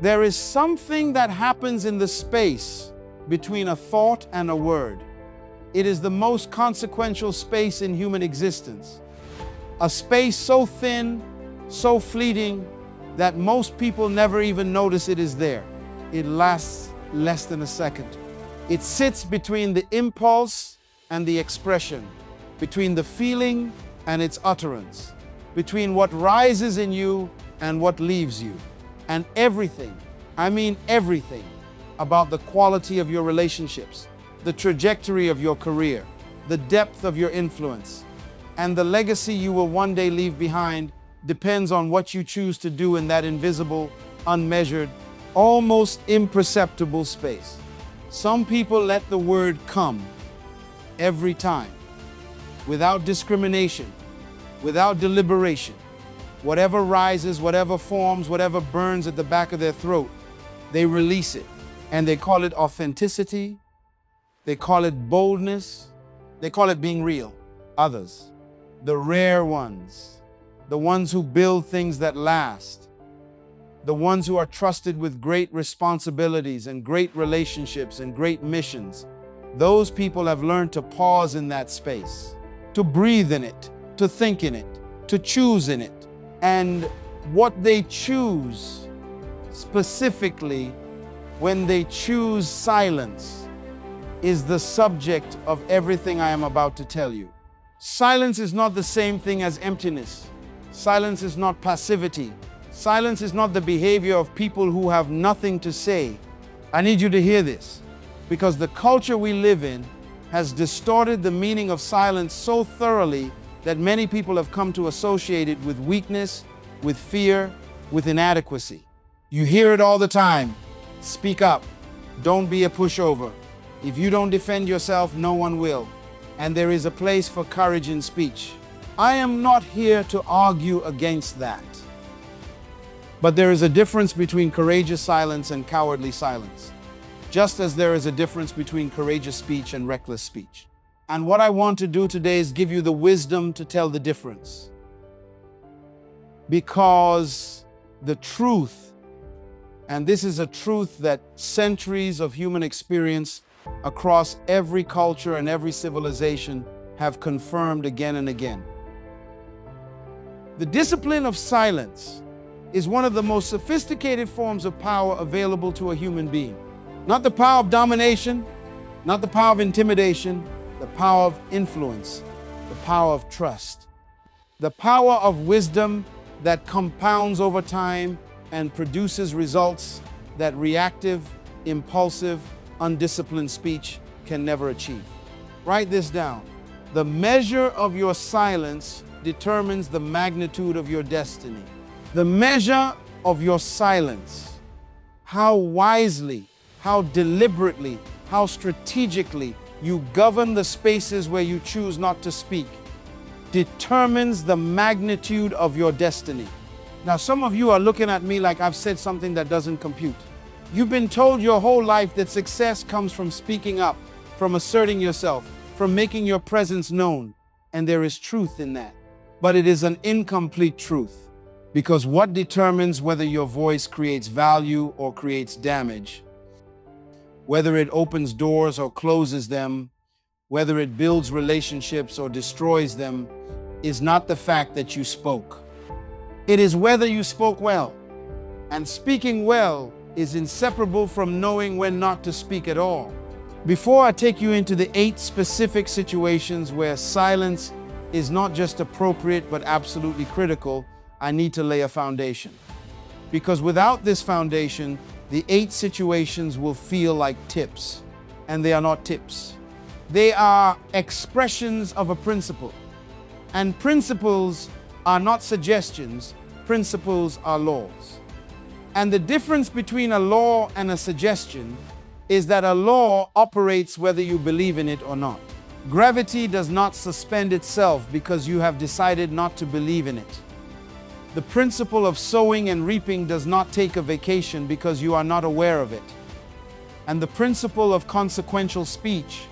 There is something that happens in the space between a thought and a word. It is the most consequential space in human existence. A space so thin, so fleeting, that most people never even notice it is there. It lasts less than a second. It sits between the impulse and the expression, between the feeling and its utterance, between what rises in you and what leaves you. And everything, I mean everything, about the quality of your relationships, the trajectory of your career, the depth of your influence, and the legacy you will one day leave behind depends on what you choose to do in that invisible, unmeasured, almost imperceptible space. Some people let the word come every time, without discrimination, without deliberation. Whatever rises, whatever forms, whatever burns at the back of their throat, they release it. And they call it authenticity, they call it boldness, they call it being real. Others, the rare ones, the ones who build things that last, the ones who are trusted with great responsibilities and great relationships and great missions, those people have learned to pause in that space, to breathe in it, to think in it, to choose in it. And what they choose, specifically when they choose silence, is the subject of everything I am about to tell you. Silence is not the same thing as emptiness. Silence is not passivity. Silence is not the behavior of people who have nothing to say. I need you to hear this, because the culture we live in has distorted the meaning of silence so thoroughly that many people have come to associate it with weakness, with fear, with inadequacy. You hear it all the time. Speak up. Don't be a pushover. If you don't defend yourself, no one will. And there is a place for courage in speech. I am not here to argue against that. But there is a difference between courageous silence and cowardly silence, just as there is a difference between courageous speech and reckless speech. And what I want to do today is give you the wisdom to tell the difference. Because the truth, and this is a truth that centuries of human experience across every culture and every civilization have confirmed again and again. The discipline of silence is one of the most sophisticated forms of power available to a human being. Not the power of domination, not the power of intimidation, the power of influence, the power of trust, the power of wisdom that compounds over time and produces results that reactive, impulsive, undisciplined speech can never achieve. Write this down. The measure of your silence determines the magnitude of your destiny. The measure of your silence, how wisely, how deliberately, how strategically you govern the spaces where you choose not to speak, determines the magnitude of your destiny. Now, some of you are looking at me like I've said something that doesn't compute. You've been told your whole life that success comes from speaking up, from asserting yourself, from making your presence known. And there is truth in that. But it is an incomplete truth, because what determines whether your voice creates value or creates damage, whether it opens doors or closes them, whether it builds relationships or destroys them, is not the fact that you spoke. It is whether you spoke well. And speaking well is inseparable from knowing when not to speak at all. Before I take you into the 8 specific situations where silence is not just appropriate but absolutely critical, I need to lay a foundation. Because without this foundation, the 8 situations will feel like tips, and they are not tips. They are expressions of a principle. And principles are not suggestions, principles are laws. And the difference between a law and a suggestion is that a law operates whether you believe in it or not. Gravity does not suspend itself because you have decided not to believe in it. The principle of sowing and reaping does not take a vacation because you are not aware of it. And the principle of consequential speech,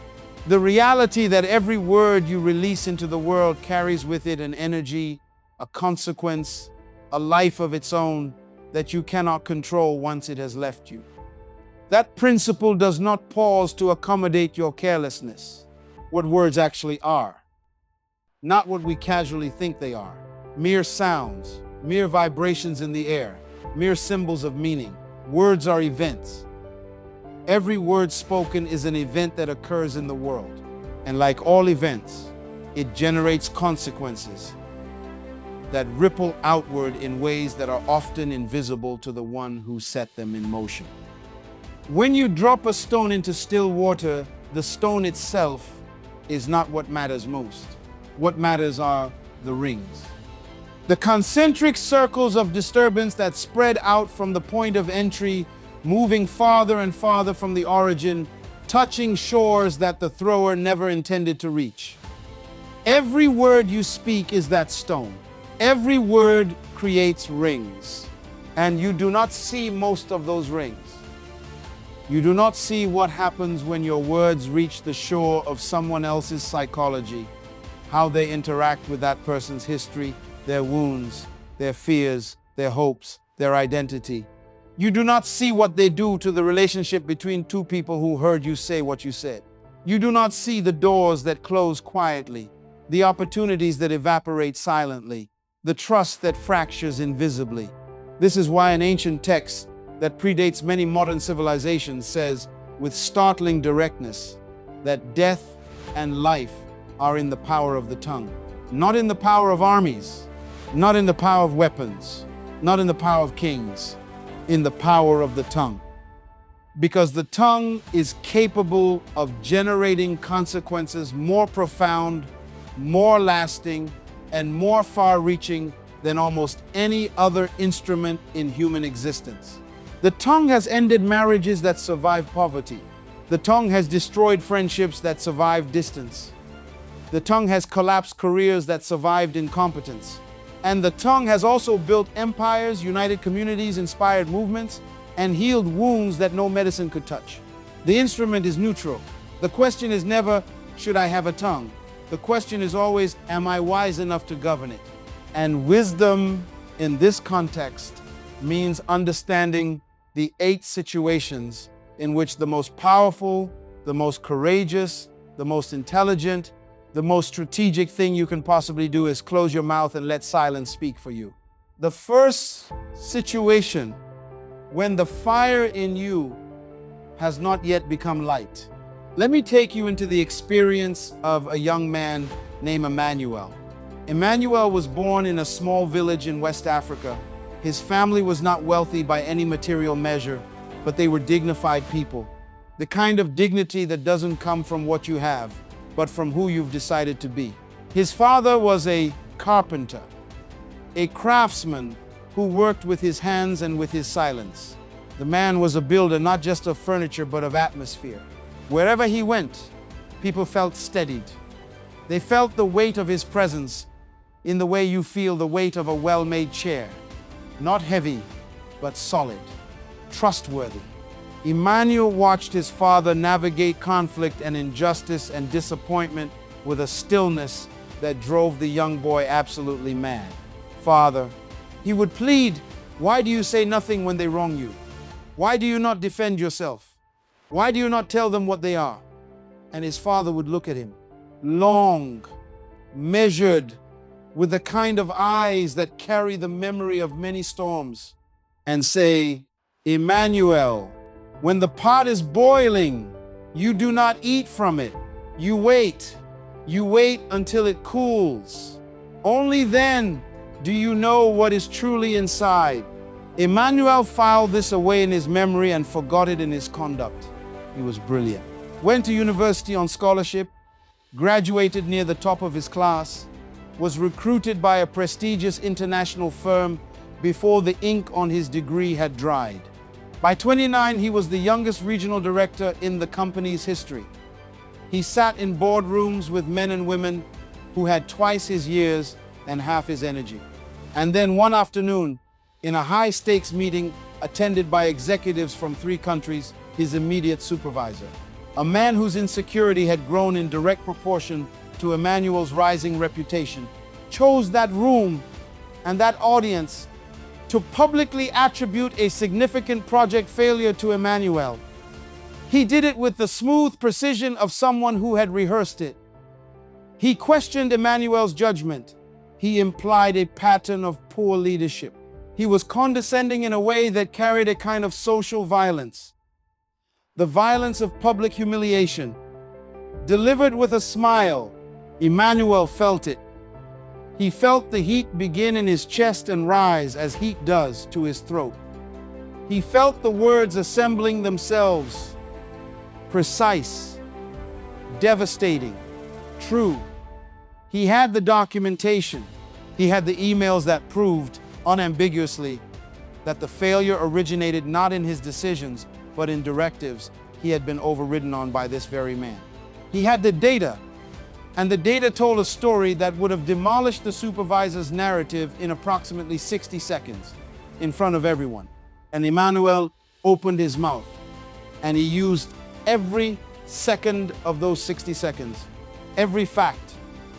the reality that every word you release into the world carries with it an energy, a consequence, a life of its own, that you cannot control once it has left you. That principle does not pause to accommodate your carelessness. What words actually are, not what we casually think they are. Mere sounds, mere vibrations in the air, mere symbols of meaning. Words are events. Every word spoken is an event that occurs in the world. And like all events, it generates consequences that ripple outward in ways that are often invisible to the one who set them in motion. When you drop a stone into still water, the stone itself is not what matters most. What matters are the rings. The concentric circles of disturbance that spread out from the point of entry, moving farther and farther from the origin, touching shores that the thrower never intended to reach. Every word you speak is that stone. Every word creates rings, and you do not see most of those rings. You do not see what happens when your words reach the shore of someone else's psychology, how they interact with that person's history, their wounds, their fears, their hopes, their identity. You do not see what they do to the relationship between two people who heard you say what you said. You do not see the doors that close quietly, the opportunities that evaporate silently, the trust that fractures invisibly. This is why an ancient text that predates many modern civilizations says with startling directness that death and life are in the power of the tongue. Not in the power of armies, not in the power of weapons, not in the power of kings, in the power of the tongue. Because the tongue is capable of generating consequences more profound, more lasting, and more far-reaching than almost any other instrument in human existence. The tongue has ended marriages that survived poverty. The tongue has destroyed friendships that survived distance. The tongue has collapsed careers that survived incompetence. And the tongue has also built empires, united communities, inspired movements, and healed wounds that no medicine could touch. The instrument is neutral. The question is never, should I have a tongue? The question is always, am I wise enough to govern it? And wisdom in this context means understanding the 8 situations in which the most powerful, the most courageous, the most intelligent, the most strategic thing you can possibly do is close your mouth and let silence speak for you. The first situation, when the fire in you has not yet become light. Let me take you into the experience of a young man named Emmanuel. Emmanuel was born in a small village in West Africa. His family was not wealthy by any material measure, but they were dignified people. The kind of dignity that doesn't come from what you have, but from who you've decided to be. His father was a carpenter, a craftsman who worked with his hands and with his silence. The man was a builder not just of furniture, but of atmosphere. Wherever he went, people felt steadied. They felt the weight of his presence in the way you feel the weight of a well-made chair. Not heavy, but solid, trustworthy. Emmanuel watched his father navigate conflict and injustice and disappointment with a stillness that drove the young boy absolutely mad. Father, he would plead, why do you say nothing when they wrong you? Why do you not defend yourself? Why do you not tell them what they are? And his father would look at him, long, measured, with the kind of eyes that carry the memory of many storms, and say, Emmanuel, when the pot is boiling, you do not eat from it. You wait. You wait until it cools. Only then do you know what is truly inside. Emmanuel filed this away in his memory and forgot it in his conduct. He was brilliant. Went to university on scholarship, graduated near the top of his class, was recruited by a prestigious international firm before the ink on his degree had dried. By 29, he was the youngest regional director in the company's history. He sat in boardrooms with men and women who had twice his years and half his energy. And then one afternoon, in a high-stakes meeting attended by executives from 3 countries, his immediate supervisor, a man whose insecurity had grown in direct proportion to Emmanuel's rising reputation, chose that room and that audience to publicly attribute a significant project failure to Emmanuel. He did it with the smooth precision of someone who had rehearsed it. He questioned Emmanuel's judgment. He implied a pattern of poor leadership. He was condescending in a way that carried a kind of social violence. The violence of public humiliation. Delivered with a smile, Emmanuel felt it. He felt the heat begin in his chest and rise as heat does to his throat. He felt the words assembling themselves. Precise, devastating, true. He had the documentation. He had the emails that proved unambiguously that the failure originated not in his decisions, but in directives he had been overridden on by this very man. He had the data, and the data told a story that would have demolished the supervisor's narrative in approximately 60 seconds in front of everyone. And Emmanuel opened his mouth, and he used every second of those 60 seconds, every fact,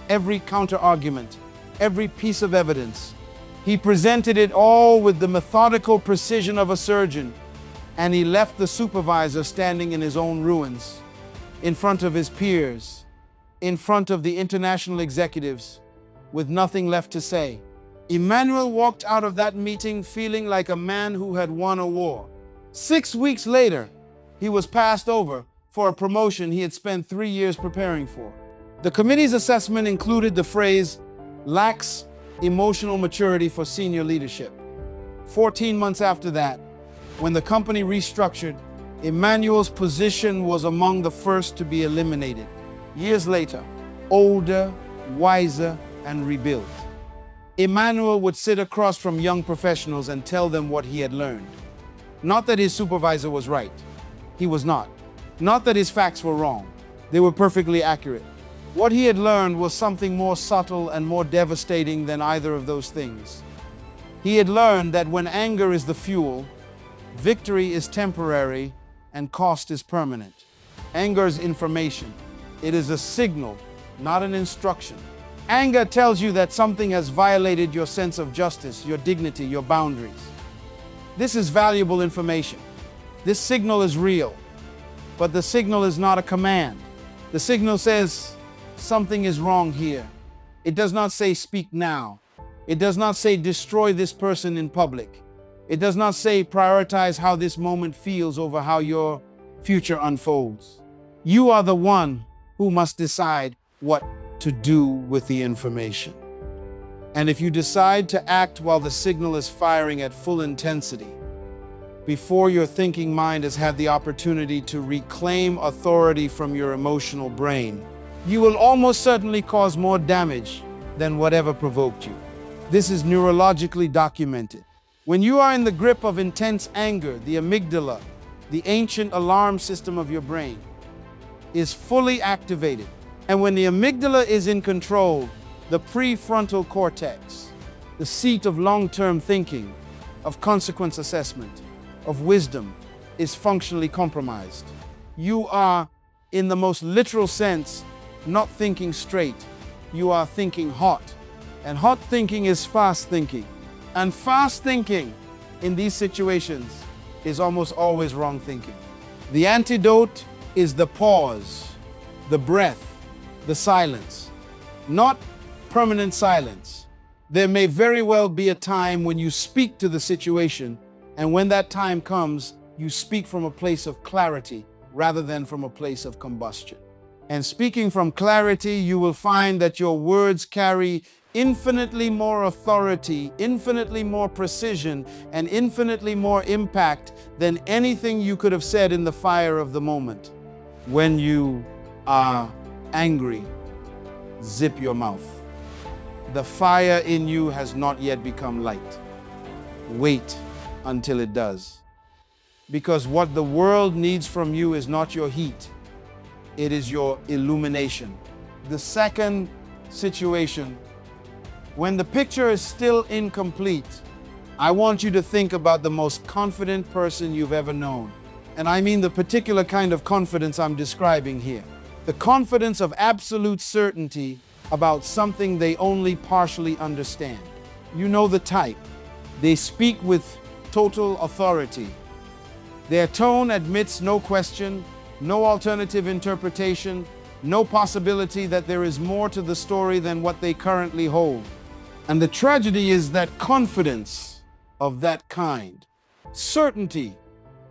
every counter-argument, every piece of evidence. He presented it all with the methodical precision of a surgeon, and he left the supervisor standing in his own ruins, in front of his peers, in front of the international executives, with nothing left to say. Emmanuel walked out of that meeting feeling like a man who had won a war. 6 weeks later, he was passed over for a promotion he had spent 3 years preparing for. The committee's assessment included the phrase, "lacks emotional maturity for senior leadership." 14 months after that, when the company restructured, Emmanuel's position was among the first to be eliminated. Years later, older, wiser, and rebuilt, Emmanuel would sit across from young professionals and tell them what he had learned. Not that his supervisor was right. He was not. Not that his facts were wrong. They were perfectly accurate. What he had learned was something more subtle and more devastating than either of those things. He had learned that when anger is the fuel, victory is temporary and cost is permanent. Anger is information. It is a signal, not an instruction. Anger tells you that something has violated your sense of justice, your dignity, your boundaries. This is valuable information. This signal is real, but the signal is not a command. The signal says, something is wrong here. It does not say speak now. It does not say destroy this person in public. It does not say prioritize how this moment feels over how your future unfolds. You are the one who must decide what to do with the information. And if you decide to act while the signal is firing at full intensity, before your thinking mind has had the opportunity to reclaim authority from your emotional brain, you will almost certainly cause more damage than whatever provoked you. This is neurologically documented. When you are in the grip of intense anger, the amygdala, the ancient alarm system of your brain, is fully activated. And when the amygdala is in control, the prefrontal cortex, the seat of long-term thinking, of consequence assessment, of wisdom, is functionally compromised. You are, in the most literal sense, not thinking straight. You are thinking hot. And hot thinking is fast thinking. And fast thinking in these situations is almost always wrong thinking. The antidote is the pause, the breath, the silence. Not permanent silence. There may very well be a time when you speak to the situation, and when that time comes, you speak from a place of clarity rather than from a place of combustion. And speaking from clarity, you will find that your words carry infinitely more authority, infinitely more precision, and infinitely more impact than anything you could have said in the fire of the moment. When you are angry, zip your mouth. The fire in you has not yet become light. Wait until it does. Because what the world needs from you is not your heat. It is your illumination. The second situation, when the picture is still incomplete, I want you to think about the most confident person you've ever known. And I mean the particular kind of confidence I'm describing here. The confidence of absolute certainty about something they only partially understand. You know the type. They speak with total authority. Their tone admits no question, no alternative interpretation, no possibility that there is more to the story than what they currently hold. And the tragedy is that confidence of that kind, certainty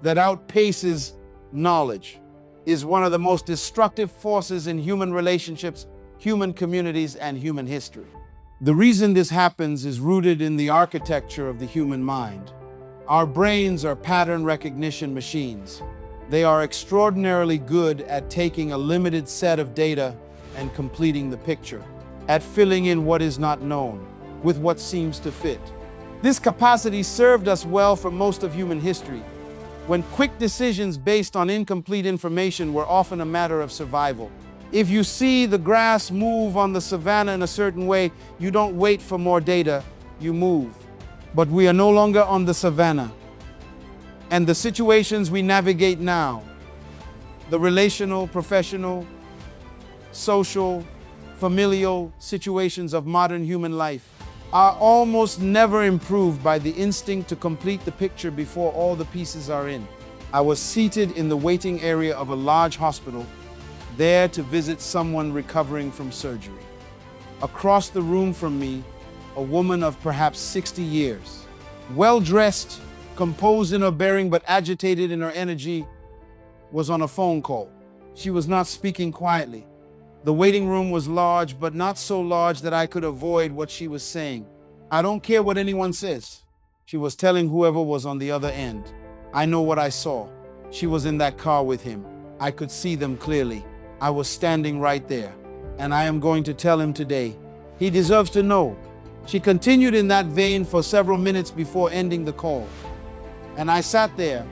that outpaces knowledge, is one of the most destructive forces in human relationships, human communities, and human history. The reason this happens is rooted in the architecture of the human mind. Our brains are pattern recognition machines. They are extraordinarily good at taking a limited set of data and completing the picture, at filling in what is not known with what seems to fit. This capacity served us well for most of human history, when quick decisions based on incomplete information were often a matter of survival. If you see the grass move on the savannah in a certain way, you don't wait for more data, you move. But we are no longer on the savannah. And the situations we navigate now, the relational, professional, social, familial situations of modern human life, are almost never improved by the instinct to complete the picture before all the pieces are in. I was seated in the waiting area of a large hospital, there to visit someone recovering from surgery. Across the room from me, a woman of perhaps 60 years, well-dressed, composed in her bearing but agitated in her energy, was on a phone call. She was not speaking quietly. The waiting room was large, but not so large that I could avoid what she was saying. "I don't care what anyone says," she was telling whoever was on the other end. "I know what I saw. She was in that car with him. I could see them clearly. I was standing right there. And I am going to tell him today. He deserves to know." She continued in that vein for several minutes before ending the call. And I sat there,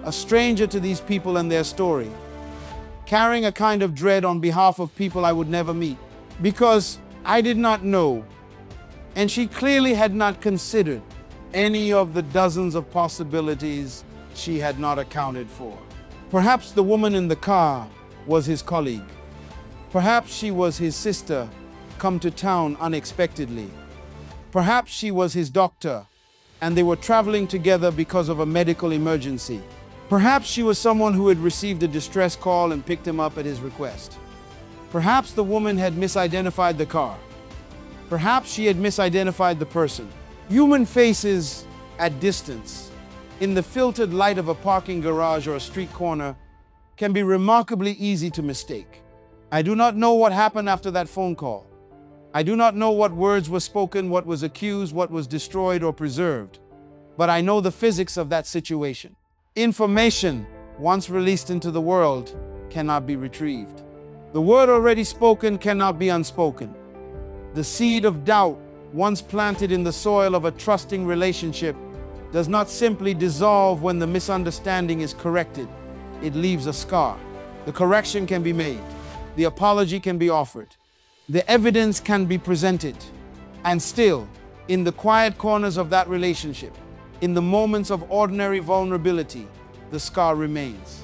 a stranger to these people and their story, carrying a kind of dread on behalf of people I would never meet, because I did not know, and she clearly had not considered any of the dozens of possibilities she had not accounted for. Perhaps the woman in the car was his colleague. Perhaps she was his sister, come to town unexpectedly. Perhaps she was his doctor, and they were traveling together because of a medical emergency. Perhaps she was someone who had received a distress call and picked him up at his request. Perhaps the woman had misidentified the car. Perhaps she had misidentified the person. Human faces at distance, in the filtered light of a parking garage or a street corner, can be remarkably easy to mistake. I do not know what happened after that phone call. I do not know what words were spoken, what was accused, what was destroyed or preserved. But I know the physics of that situation. Information, once released into the world, cannot be retrieved. The word already spoken cannot be unspoken. The seed of doubt, once planted in the soil of a trusting relationship, does not simply dissolve when the misunderstanding is corrected. It leaves a scar. The correction can be made. The apology can be offered. The evidence can be presented. And still, in the quiet corners of that relationship, in the moments of ordinary vulnerability, the scar remains.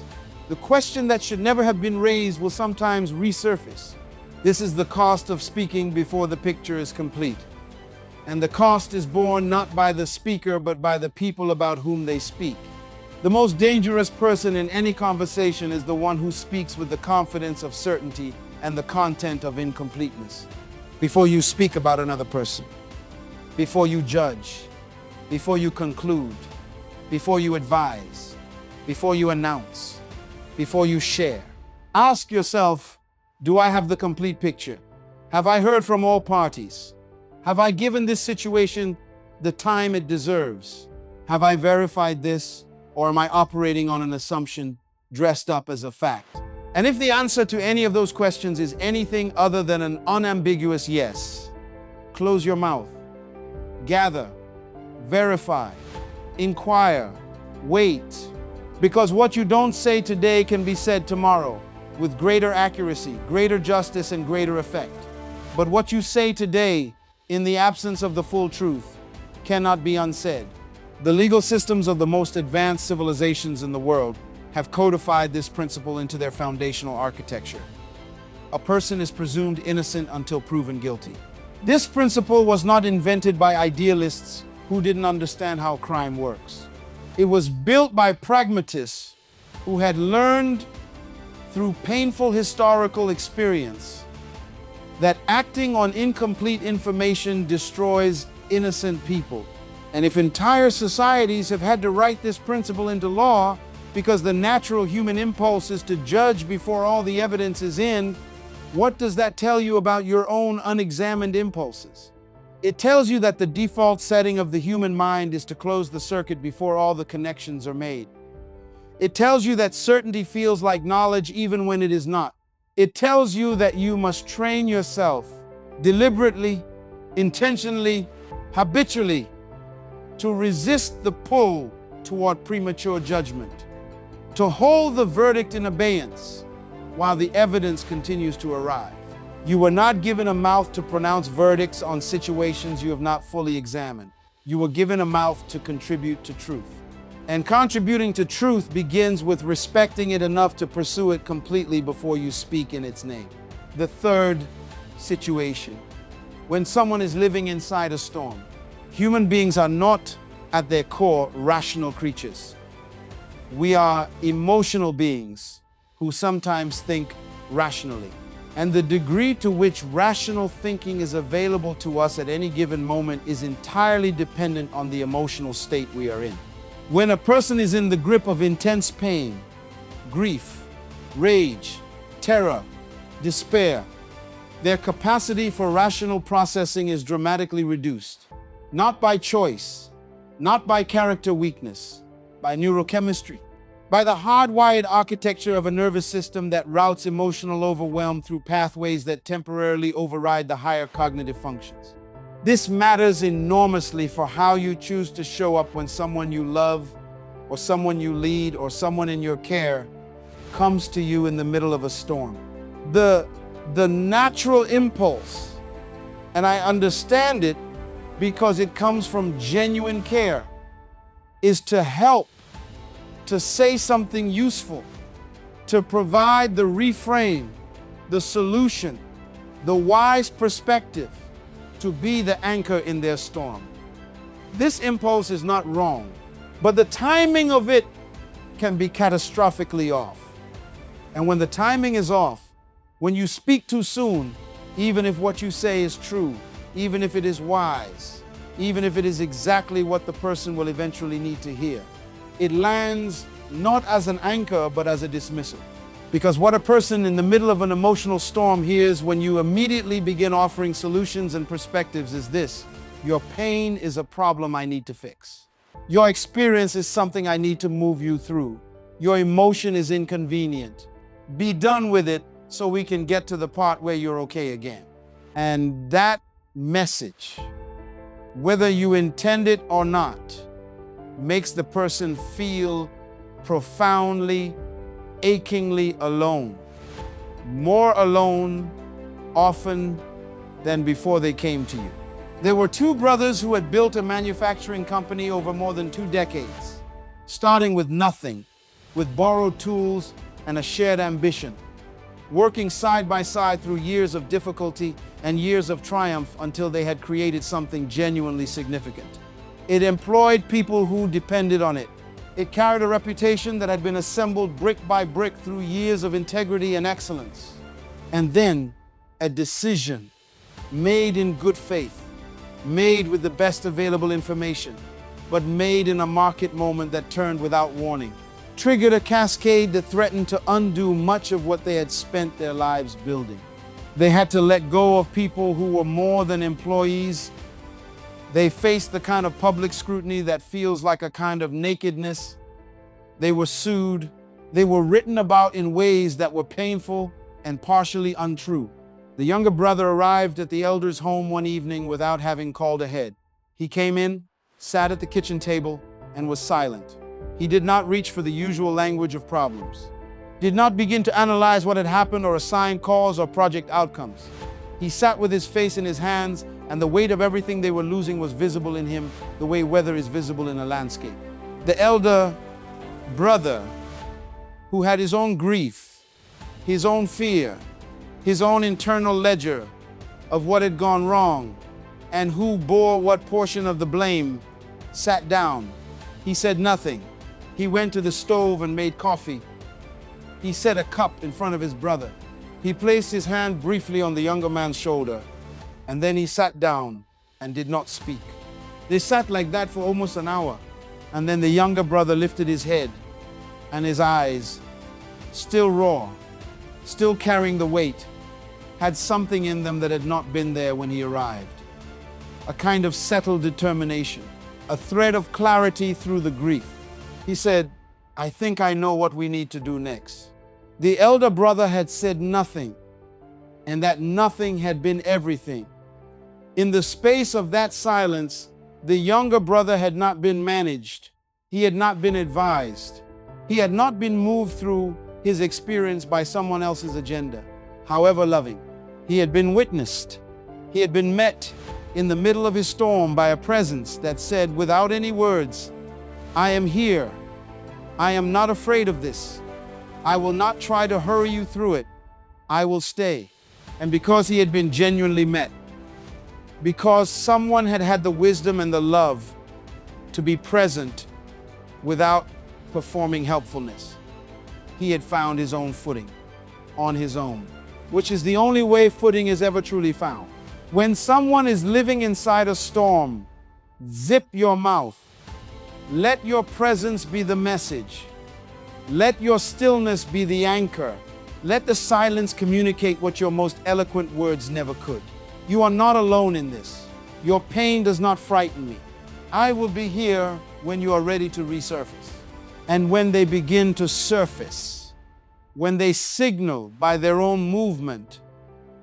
The question that should never have been raised will sometimes resurface. This is the cost of speaking before the picture is complete. And the cost is borne not by the speaker, but by the people about whom they speak. The most dangerous person in any conversation is the one who speaks with the confidence of certainty and the content of incompleteness. Before you speak about another person, before you judge, before you conclude, before you advise, before you announce, before you share, ask yourself, do I have the complete picture? Have I heard from all parties? Have I given this situation the time it deserves? Have I verified this, or am I operating on an assumption dressed up as a fact? And if the answer to any of those questions is anything other than an unambiguous yes, close your mouth. Gather, verify, inquire, wait. Because what you don't say today can be said tomorrow with greater accuracy, greater justice, and greater effect. But what you say today, in the absence of the full truth, cannot be unsaid. The legal systems of the most advanced civilizations in the world have codified this principle into their foundational architecture. A person is presumed innocent until proven guilty. This principle was not invented by idealists who didn't understand how crime works. It was built by pragmatists who had learned through painful historical experience that acting on incomplete information destroys innocent people. And if entire societies have had to write this principle into law because the natural human impulse is to judge before all the evidence is in, what does that tell you about your own unexamined impulses? It tells you that the default setting of the human mind is to close the circuit before all the connections are made. It tells you that certainty feels like knowledge even when it is not. It tells you that you must train yourself deliberately, intentionally, habitually to resist the pull toward premature judgment, to hold the verdict in abeyance while the evidence continues to arrive. You were not given a mouth to pronounce verdicts on situations you have not fully examined. You were given a mouth to contribute to truth. And contributing to truth begins with respecting it enough to pursue it completely before you speak in its name. The third situation, when someone is living inside a storm. Human beings are not, at their core, rational creatures. We are emotional beings who sometimes think rationally. And the degree to which rational thinking is available to us at any given moment is entirely dependent on the emotional state we are in. When a person is in the grip of intense pain, grief, rage, terror, despair, their capacity for rational processing is dramatically reduced. Not by choice, not by character weakness, by neurochemistry, by the hardwired architecture of a nervous system that routes emotional overwhelm through pathways that temporarily override the higher cognitive functions. This matters enormously for how you choose to show up when someone you love, or someone you lead, or someone in your care comes to you in the middle of a storm. The natural impulse, and I understand it because it comes from genuine care, is to help, to say something useful, to provide the reframe, the solution, the wise perspective, to be the anchor in their storm. This impulse is not wrong, but the timing of it can be catastrophically off. And when the timing is off, when you speak too soon, even if what you say is true, even if it is wise, even if it is exactly what the person will eventually need to hear, it lands not as an anchor, but as a dismissal. Because what a person in the middle of an emotional storm hears when you immediately begin offering solutions and perspectives is this: your pain is a problem I need to fix. Your experience is something I need to move you through. Your emotion is inconvenient. Be done with it so we can get to the part where you're okay again. And that message, whether you intend it or not, makes the person feel profoundly, achingly alone. More alone often than before they came to you. There were two brothers who had built a manufacturing company over more than 2 decades, starting with nothing, with borrowed tools and a shared ambition, working side by side through years of difficulty and years of triumph until they had created something genuinely significant. It employed people who depended on it. It carried a reputation that had been assembled brick by brick through years of integrity and excellence. And then a decision made in good faith, made with the best available information, but made in a market moment that turned without warning, triggered a cascade that threatened to undo much of what they had spent their lives building. They had to let go of people who were more than employees. They faced the kind of public scrutiny that feels like a kind of nakedness. They were sued. They were written about in ways that were painful and partially untrue. The younger brother arrived at the elder's home one evening without having called ahead. He came in, sat at the kitchen table, and was silent. He did not reach for the usual language of problems. Did not begin to analyze what had happened or assign cause or project outcomes. He sat with his face in his hands, and the weight of everything they were losing was visible in him, the way weather is visible in a landscape. The elder brother, who had his own grief, his own fear, his own internal ledger of what had gone wrong, and who bore what portion of the blame, sat down. He said nothing. He went to the stove and made coffee. He set a cup in front of his brother. He placed his hand briefly on the younger man's shoulder, and then he sat down and did not speak. They sat like that for almost an hour, and then the younger brother lifted his head, and his eyes, still raw, still carrying the weight, had something in them that had not been there when he arrived. A kind of settled determination, a thread of clarity through the grief. He said, "I think I know what we need to do next." The elder brother had said nothing, and that nothing had been everything. In the space of that silence, the younger brother had not been managed. He had not been advised. He had not been moved through his experience by someone else's agenda, however loving. He had been witnessed. He had been met in the middle of his storm by a presence that said, without any words, "I am here. I am not afraid of this. I will not try to hurry you through it. I will stay." And because he had been genuinely met, because someone had had the wisdom and the love to be present without performing helpfulness, he had found his own footing on his own, which is the only way footing is ever truly found. When someone is living inside a storm, zip your mouth. Let your presence be the message. Let your stillness be the anchor. Let the silence communicate what your most eloquent words never could. You are not alone in this. Your pain does not frighten me. I will be here when you are ready to resurface. And when they begin to surface, when they signal by their own movement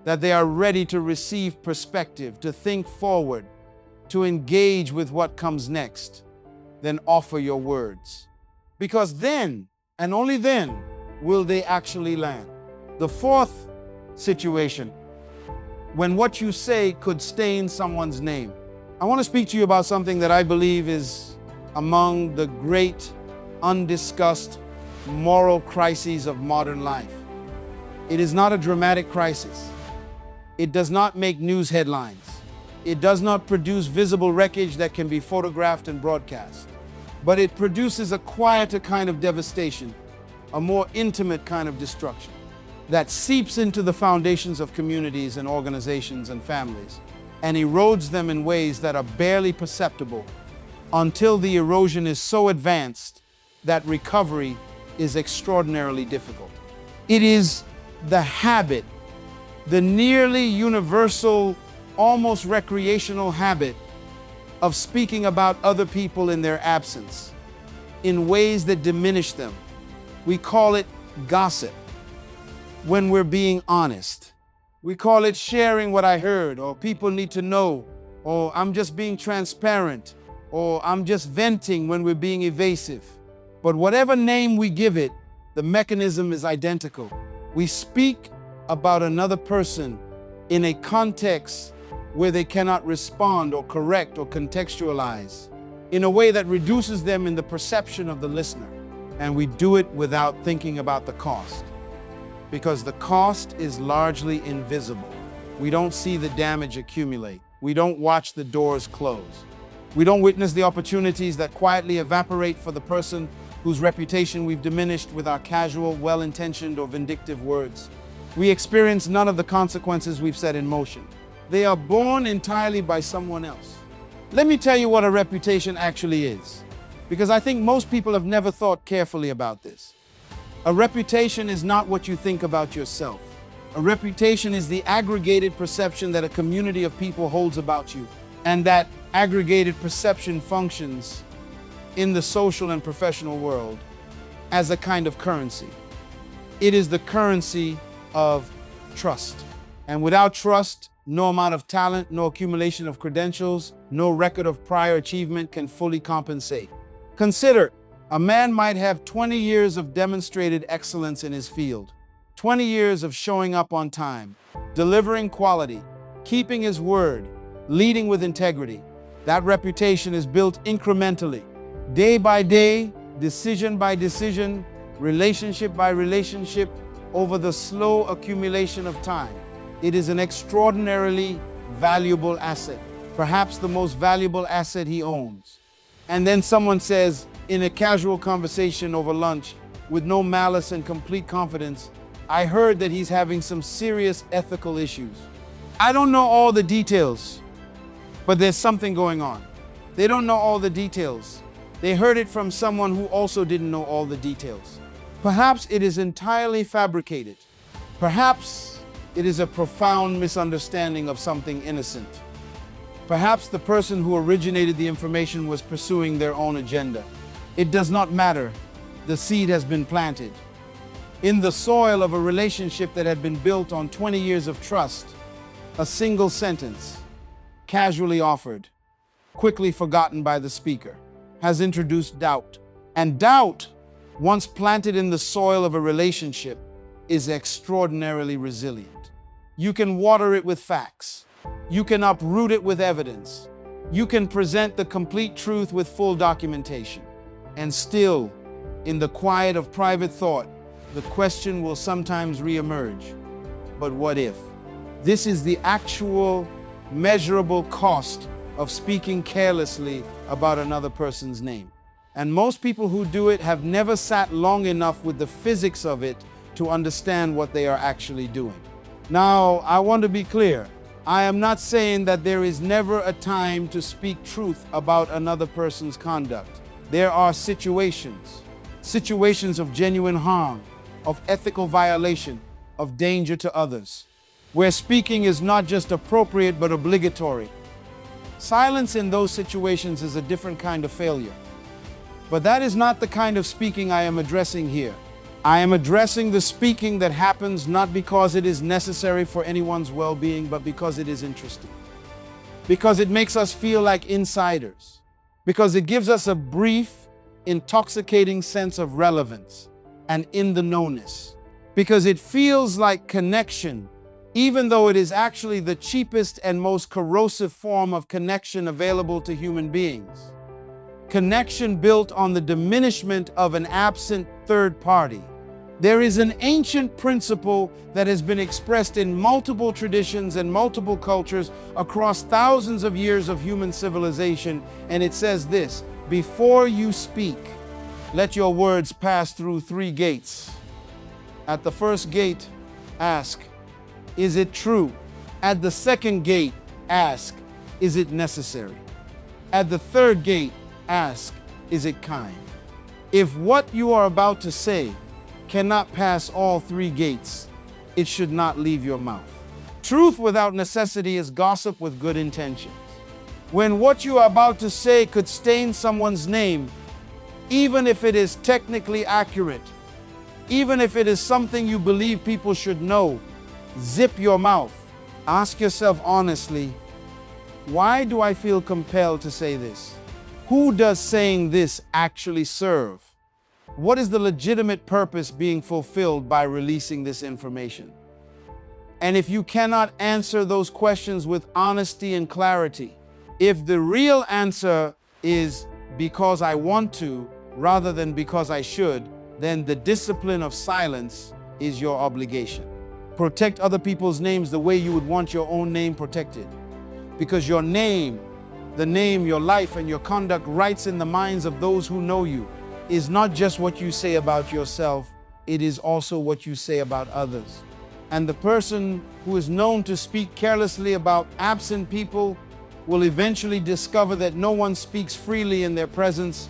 that they are ready to receive perspective, to think forward, to engage with what comes next, then offer your words. Because then, and only then, will they actually land. The fourth situation, when what you say could stain someone's name. I want to speak to you about something that I believe is among the great, undiscussed moral crises of modern life. It is not a dramatic crisis. It does not make news headlines. It does not produce visible wreckage that can be photographed and broadcast. But it produces a quieter kind of devastation, a more intimate kind of destruction that seeps into the foundations of communities and organizations and families and erodes them in ways that are barely perceptible until the erosion is so advanced that recovery is extraordinarily difficult. It is the habit, the nearly universal, almost recreational habit of speaking about other people in their absence in ways that diminish them. We call it gossip when we're being honest. We call it sharing what I heard, or people need to know, or I'm just being transparent, or I'm just venting when we're being evasive. But whatever name we give it, the mechanism is identical. We speak about another person in a context where they cannot respond or correct or contextualize in a way that reduces them in the perception of the listener. And we do it without thinking about the cost, because the cost is largely invisible. We don't see the damage accumulate. We don't watch the doors close. We don't witness the opportunities that quietly evaporate for the person whose reputation we've diminished with our casual, well-intentioned, or vindictive words. We experience none of the consequences we've set in motion. They are borne entirely by someone else. Let me tell you what a reputation actually is, because I think most people have never thought carefully about this. A reputation is not what you think about yourself. A reputation is the aggregated perception that a community of people holds about you, and that aggregated perception functions in the social and professional world as a kind of currency. It is the currency of trust. And without trust, no amount of talent, no accumulation of credentials, no record of prior achievement can fully compensate. Consider, a man might have 20 years of demonstrated excellence in his field, 20 years of showing up on time, delivering quality, keeping his word, leading with integrity. That reputation is built incrementally, day by day, decision by decision, relationship by relationship, over the slow accumulation of time. It is an extraordinarily valuable asset, perhaps the most valuable asset he owns. And then someone says, in a casual conversation over lunch, with no malice and complete confidence, I heard that he's having some serious ethical issues. I don't know all the details, but there's something going on. They don't know all the details. They heard it from someone who also didn't know all the details. Perhaps it is entirely fabricated. Perhaps it is a profound misunderstanding of something innocent. Perhaps the person who originated the information was pursuing their own agenda. It does not matter. The seed has been planted. In the soil of a relationship that had been built on 20 years of trust, a single sentence, casually offered, quickly forgotten by the speaker, has introduced doubt. And doubt, once planted in the soil of a relationship, is extraordinarily resilient. You can water it with facts. You can uproot it with evidence. You can present the complete truth with full documentation. And still, in the quiet of private thought, the question will sometimes reemerge. But what if? This is the actual, measurable cost of speaking carelessly about another person's name. And most people who do it have never sat long enough with the physics of it to understand what they are actually doing. Now, I want to be clear. I am not saying that there is never a time to speak truth about another person's conduct. There are situations of genuine harm, of ethical violation, of danger to others, where speaking is not just appropriate but obligatory. Silence in those situations is a different kind of failure. But that is not the kind of speaking I am addressing here. I am addressing the speaking that happens not because it is necessary for anyone's well-being, but because it is interesting. Because it makes us feel like insiders. Because it gives us a brief, intoxicating sense of relevance and in the knownness. Because it feels like connection, even though it is actually the cheapest and most corrosive form of connection available to human beings. Connection built on the diminishment of an absent third party. There is an ancient principle that has been expressed in multiple traditions and multiple cultures across thousands of years of human civilization, and it says this: before you speak, let your words pass through 3 gates. At the first gate, ask, is it true? At the second gate, ask, is it necessary? At the third gate, ask, is it kind? If what you are about to say cannot pass all 3 gates, it should not leave your mouth. Truth without necessity is gossip with good intentions. When what you are about to say could stain someone's name, even if it is technically accurate, even if it is something you believe people should know, zip your mouth. Ask yourself honestly, why do I feel compelled to say this? Who does saying this actually serve? What is the legitimate purpose being fulfilled by releasing this information? And if you cannot answer those questions with honesty and clarity, if the real answer is because I want to rather than because I should, then the discipline of silence is your obligation. Protect other people's names the way you would want your own name protected. Because your name, the name, your life, and your conduct writes in the minds of those who know you is not just what you say about yourself, it is also what you say about others. And the person who is known to speak carelessly about absent people will eventually discover that no one speaks freely in their presence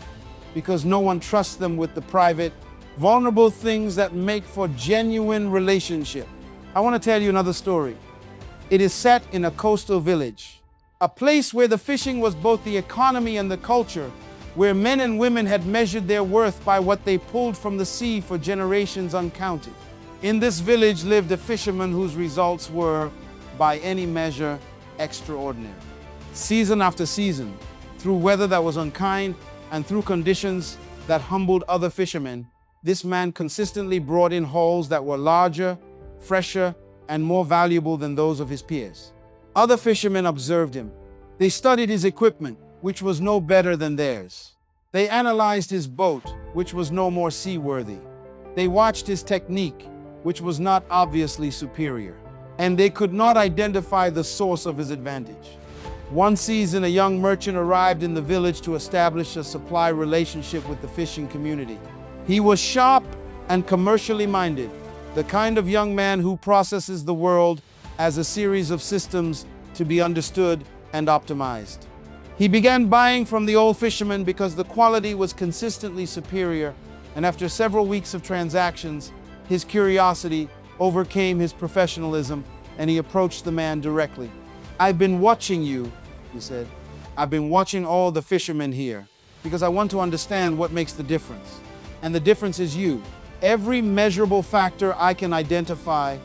because no one trusts them with the private, vulnerable things that make for genuine relationship. I want to tell you another story. It is set in a coastal village, a place where the fishing was both the economy and the culture, where men and women had measured their worth by what they pulled from the sea for generations uncounted. In this village lived a fisherman whose results were, by any measure, extraordinary. Season after season, through weather that was unkind and through conditions that humbled other fishermen, this man consistently brought in hauls that were larger, fresher, and more valuable than those of his peers. Other fishermen observed him. They studied his equipment, which was no better than theirs. They analyzed his boat, which was no more seaworthy. They watched his technique, which was not obviously superior. And they could not identify the source of his advantage. One season, a young merchant arrived in the village to establish a supply relationship with the fishing community. He was sharp and commercially minded, the kind of young man who processes the world as a series of systems to be understood and optimized. He began buying from the old fisherman because the quality was consistently superior, and after several weeks of transactions, his curiosity overcame his professionalism, and he approached the man directly. "I've been watching you," he said. "I've been watching all the fishermen here because I want to understand what makes the difference. And the difference is you. Every measurable factor I can identify,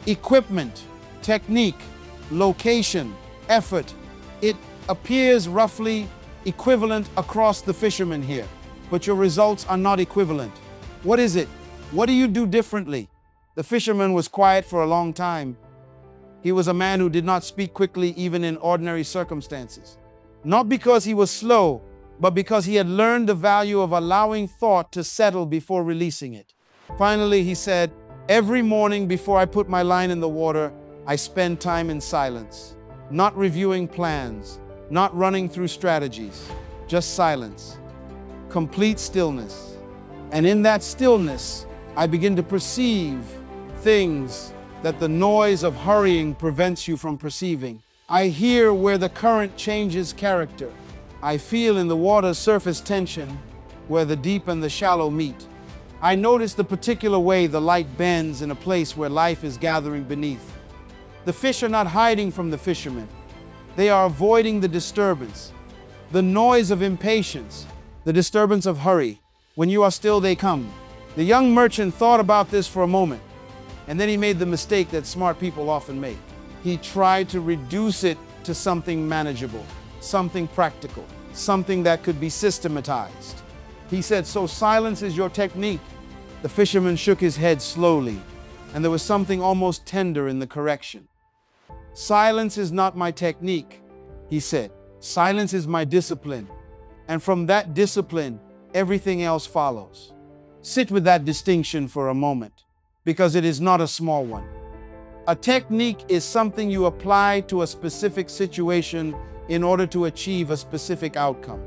equipment, technique, location, effort, it appears roughly equivalent across the fishermen here. But your results are not equivalent. What is it? What do you do differently?" The fisherman was quiet for a long time. He was a man who did not speak quickly even in ordinary circumstances. Not because he was slow, but because he had learned the value of allowing thought to settle before releasing it. Finally, he said, "Every morning before I put my line in the water, I spend time in silence, not reviewing plans, not running through strategies, just silence, complete stillness. And in that stillness, I begin to perceive things that the noise of hurrying prevents you from perceiving. I hear where the current changes character. I feel in the water's surface tension where the deep and the shallow meet. I notice the particular way the light bends in a place where life is gathering beneath. The fish are not hiding from the fishermen. They are avoiding the disturbance, the noise of impatience, the disturbance of hurry. When you are still, they come." The young merchant thought about this for a moment, and then he made the mistake that smart people often make. He tried to reduce it to something manageable, something practical, something that could be systematized. He said, "So silence is your technique?" The fisherman shook his head slowly, and there was something almost tender in the correction. "Silence is not my technique," he said. "Silence is my discipline. And from that discipline, everything else follows." Sit with that distinction for a moment, because it is not a small one. A technique is something you apply to a specific situation in order to achieve a specific outcome.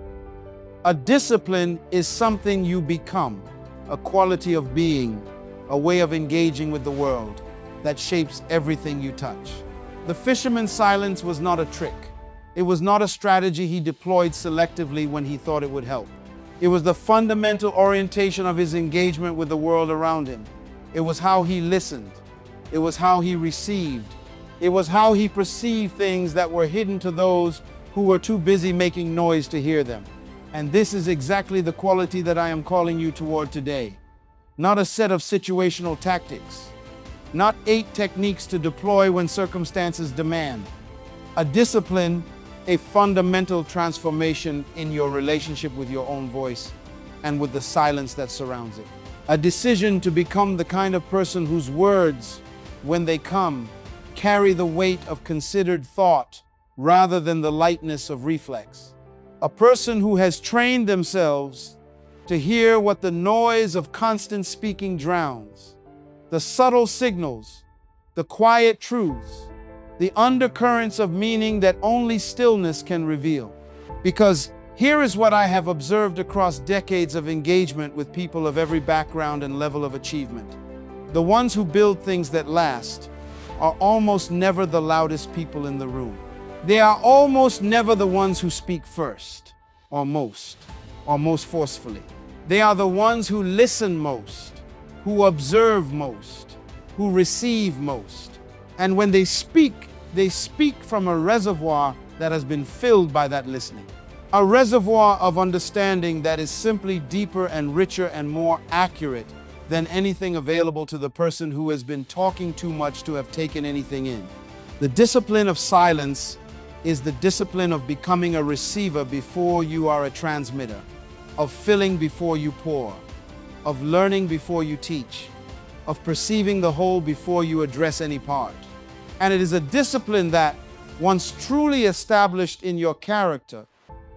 A discipline is something you become, a quality of being, a way of engaging with the world that shapes everything you touch. The fisherman's silence was not a trick. It was not a strategy he deployed selectively when he thought it would help. It was the fundamental orientation of his engagement with the world around him. It was how he listened. It was how he received. It was how he perceived things that were hidden to those who were too busy making noise to hear them. And this is exactly the quality that I am calling you toward today. Not a set of situational tactics. Not 8 techniques to deploy when circumstances demand. A discipline, a fundamental transformation in your relationship with your own voice and with the silence that surrounds it. A decision to become the kind of person whose words, when they come, carry the weight of considered thought rather than the lightness of reflex. A person who has trained themselves to hear what the noise of constant speaking drowns, the subtle signals, the quiet truths, the undercurrents of meaning that only stillness can reveal. Because here is what I have observed across decades of engagement with people of every background and level of achievement. The ones who build things that last are almost never the loudest people in the room. They are almost never the ones who speak first, or most forcefully. They are the ones who listen most, who observe most, who receive most. And when they speak from a reservoir that has been filled by that listening. A reservoir of understanding that is simply deeper and richer and more accurate than anything available to the person who has been talking too much to have taken anything in. The discipline of silence is the discipline of becoming a receiver before you are a transmitter, of filling before you pour, of learning before you teach, of perceiving the whole before you address any part. And it is a discipline that, once truly established in your character,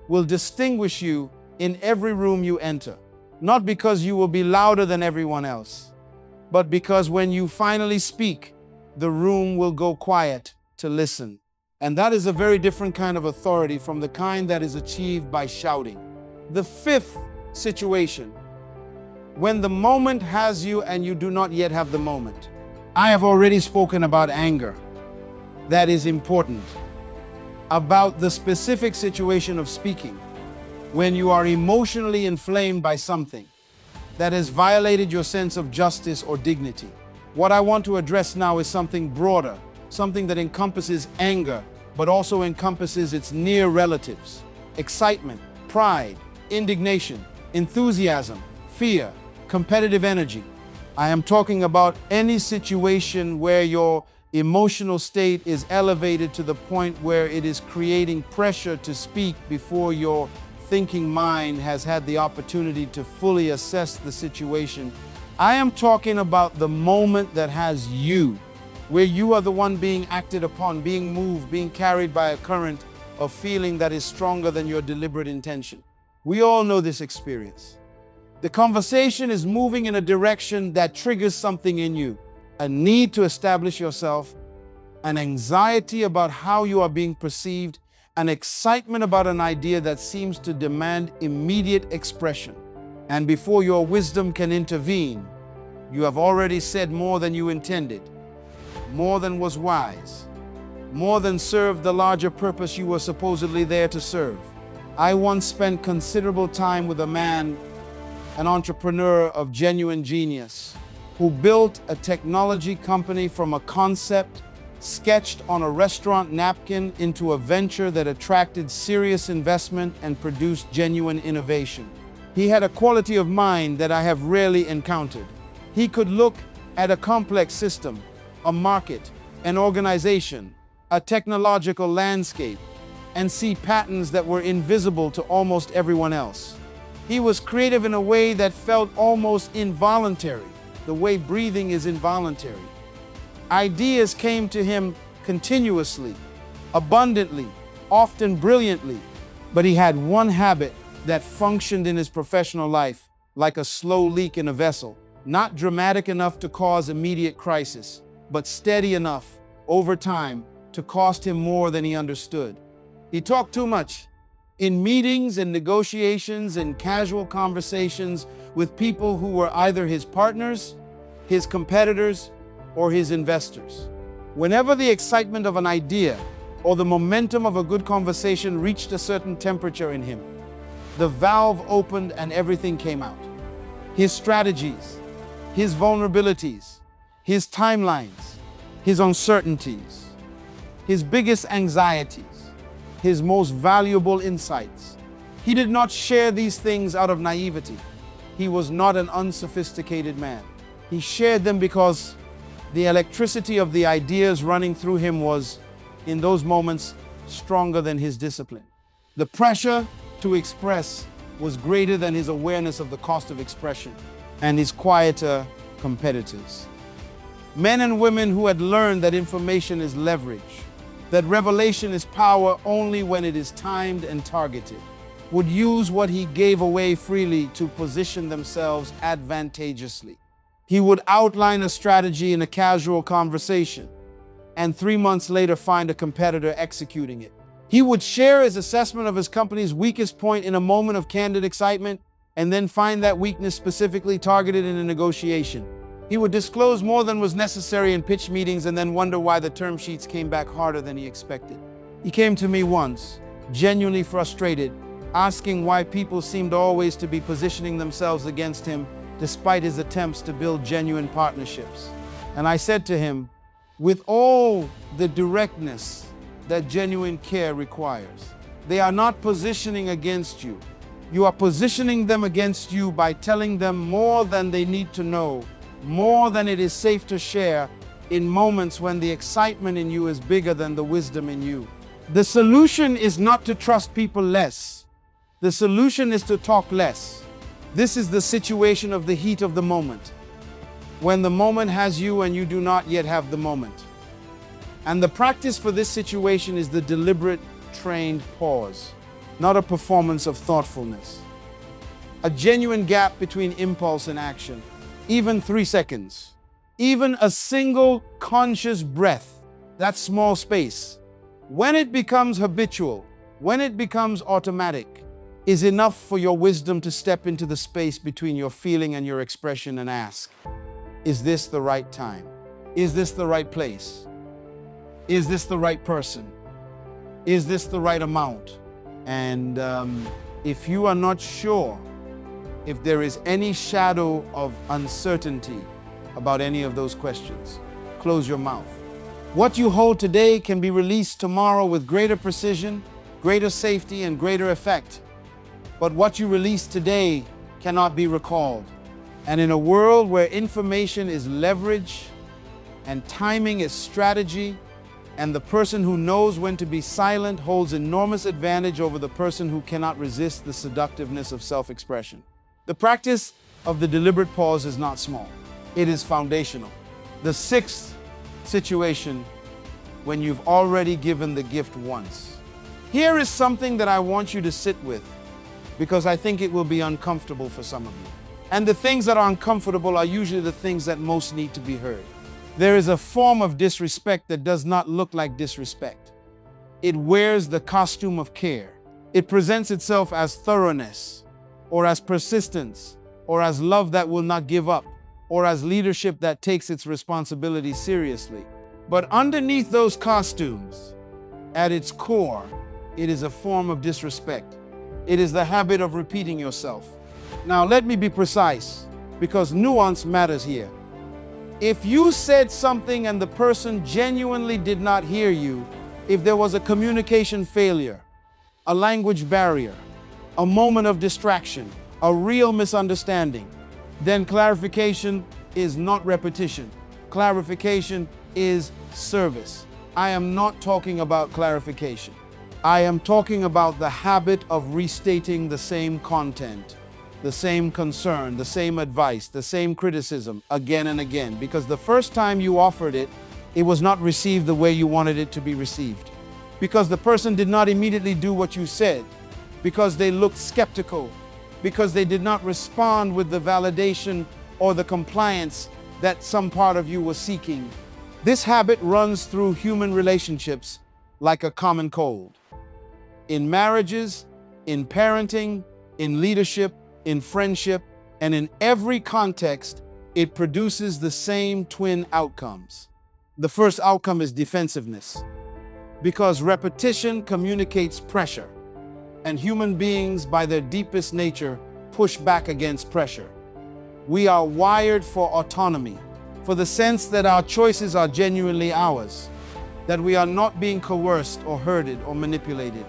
will distinguish you in every room you enter. Not because you will be louder than everyone else, but because when you finally speak, the room will go quiet to listen. And that is a very different kind of authority from the kind that is achieved by shouting. The fifth situation, when the moment has you and you do not yet have the moment. I have already spoken about anger. That is important. About the specific situation of speaking, when you are emotionally inflamed by something that has violated your sense of justice or dignity. What I want to address now is something broader, something that encompasses anger, but also encompasses its near relatives: excitement, pride, indignation, enthusiasm, fear, competitive energy. I am talking about any situation where your emotional state is elevated to the point where it is creating pressure to speak before your thinking mind has had the opportunity to fully assess the situation. I am talking about the moment that has you, where you are the one being acted upon, being moved, being carried by a current of feeling that is stronger than your deliberate intention. We all know this experience. The conversation is moving in a direction that triggers something in you, a need to establish yourself, an anxiety about how you are being perceived, an excitement about an idea that seems to demand immediate expression. And before your wisdom can intervene, you have already said more than you intended, more than was wise, more than served the larger purpose you were supposedly there to serve. I once spent considerable time with a man, an entrepreneur of genuine genius, who built a technology company from a concept sketched on a restaurant napkin into a venture that attracted serious investment and produced genuine innovation. He had a quality of mind that I have rarely encountered. He could look at a complex system, a market, an organization, a technological landscape, and see patterns that were invisible to almost everyone else. He was creative in a way that felt almost involuntary, the way breathing is involuntary. Ideas came to him continuously, abundantly, often brilliantly, but he had one habit that functioned in his professional life like a slow leak in a vessel, not dramatic enough to cause immediate crisis, but steady enough over time to cost him more than he understood. He talked too much. In meetings and negotiations and casual conversations with people who were either his partners, his competitors, or his investors. Whenever the excitement of an idea or the momentum of a good conversation reached a certain temperature in him, the valve opened and everything came out. His strategies, his vulnerabilities, his timelines, his uncertainties, his biggest anxieties, his most valuable insights. He did not share these things out of naivety. He was not an unsophisticated man. He shared them because the electricity of the ideas running through him was, in those moments, stronger than his discipline. The pressure to express was greater than his awareness of the cost of expression and his quieter competitors. Men and women who had learned that information is leverage, that revelation is power only when it is timed and targeted, would use what he gave away freely to position themselves advantageously. He would outline a strategy in a casual conversation, and 3 months later find a competitor executing it. He would share his assessment of his company's weakest point in a moment of candid excitement, and then find that weakness specifically targeted in a negotiation. He would disclose more than was necessary in pitch meetings and then wonder why the term sheets came back harder than he expected. He came to me once, genuinely frustrated, asking why people seemed always to be positioning themselves against him despite his attempts to build genuine partnerships. And I said to him, with all the directness that genuine care requires, they are not positioning against you. You are positioning them against you by telling them more than they need to know, more than it is safe to share, in moments when the excitement in you is bigger than the wisdom in you. The solution is not to trust people less. The solution is to talk less. This is the situation of the heat of the moment, when the moment has you and you do not yet have the moment. And the practice for this situation is the deliberate, trained pause, not a performance of thoughtfulness. A genuine gap between impulse and action, even 3 seconds, even a single conscious breath, that small space When it becomes habitual, when it becomes automatic, is enough for your wisdom to step into the space between your feeling and your expression and ask, is this the right time? Is this the right place? Is this the right person? Is this the right amount? And if you are not sure, if there is any shadow of uncertainty about any of those questions, close your mouth. What you hold today can be released tomorrow with greater precision, greater safety, and greater effect. But what you release today cannot be recalled. And in a world where information is leverage and timing is strategy, and the person who knows when to be silent holds enormous advantage over the person who cannot resist the seductiveness of self-expression. The practice of the deliberate pause is not small. It is foundational. The sixth situation, when you've already given the gift once. Here is something that I want you to sit with, because I think it will be uncomfortable for some of you. And the things that are uncomfortable are usually the things that most need to be heard. There is a form of disrespect that does not look like disrespect. It wears the costume of care. It presents itself as thoroughness, or as persistence, or as love that will not give up, or as leadership that takes its responsibility seriously. But underneath those costumes, at its core, it is a form of disrespect. It is the habit of repeating yourself. Now, let me be precise, because nuance matters here. If you said something and the person genuinely did not hear you, if there was a communication failure, a language barrier, a moment of distraction, a real misunderstanding, then clarification is not repetition. Clarification is service. I am not talking about clarification. I am talking about the habit of restating the same content, the same concern, the same advice, the same criticism again and again, because the first time you offered it, it was not received the way you wanted it to be received. Because the person did not immediately do what you said, because they looked skeptical, because they did not respond with the validation or the compliance that some part of you was seeking. This habit runs through human relationships like a common cold. In marriages, in parenting, in leadership, in friendship, and in every context, it produces the same twin outcomes. The first outcome is defensiveness, because repetition communicates pressure, and human beings, by their deepest nature, push back against pressure. We are wired for autonomy, for the sense that our choices are genuinely ours, that we are not being coerced or herded or manipulated,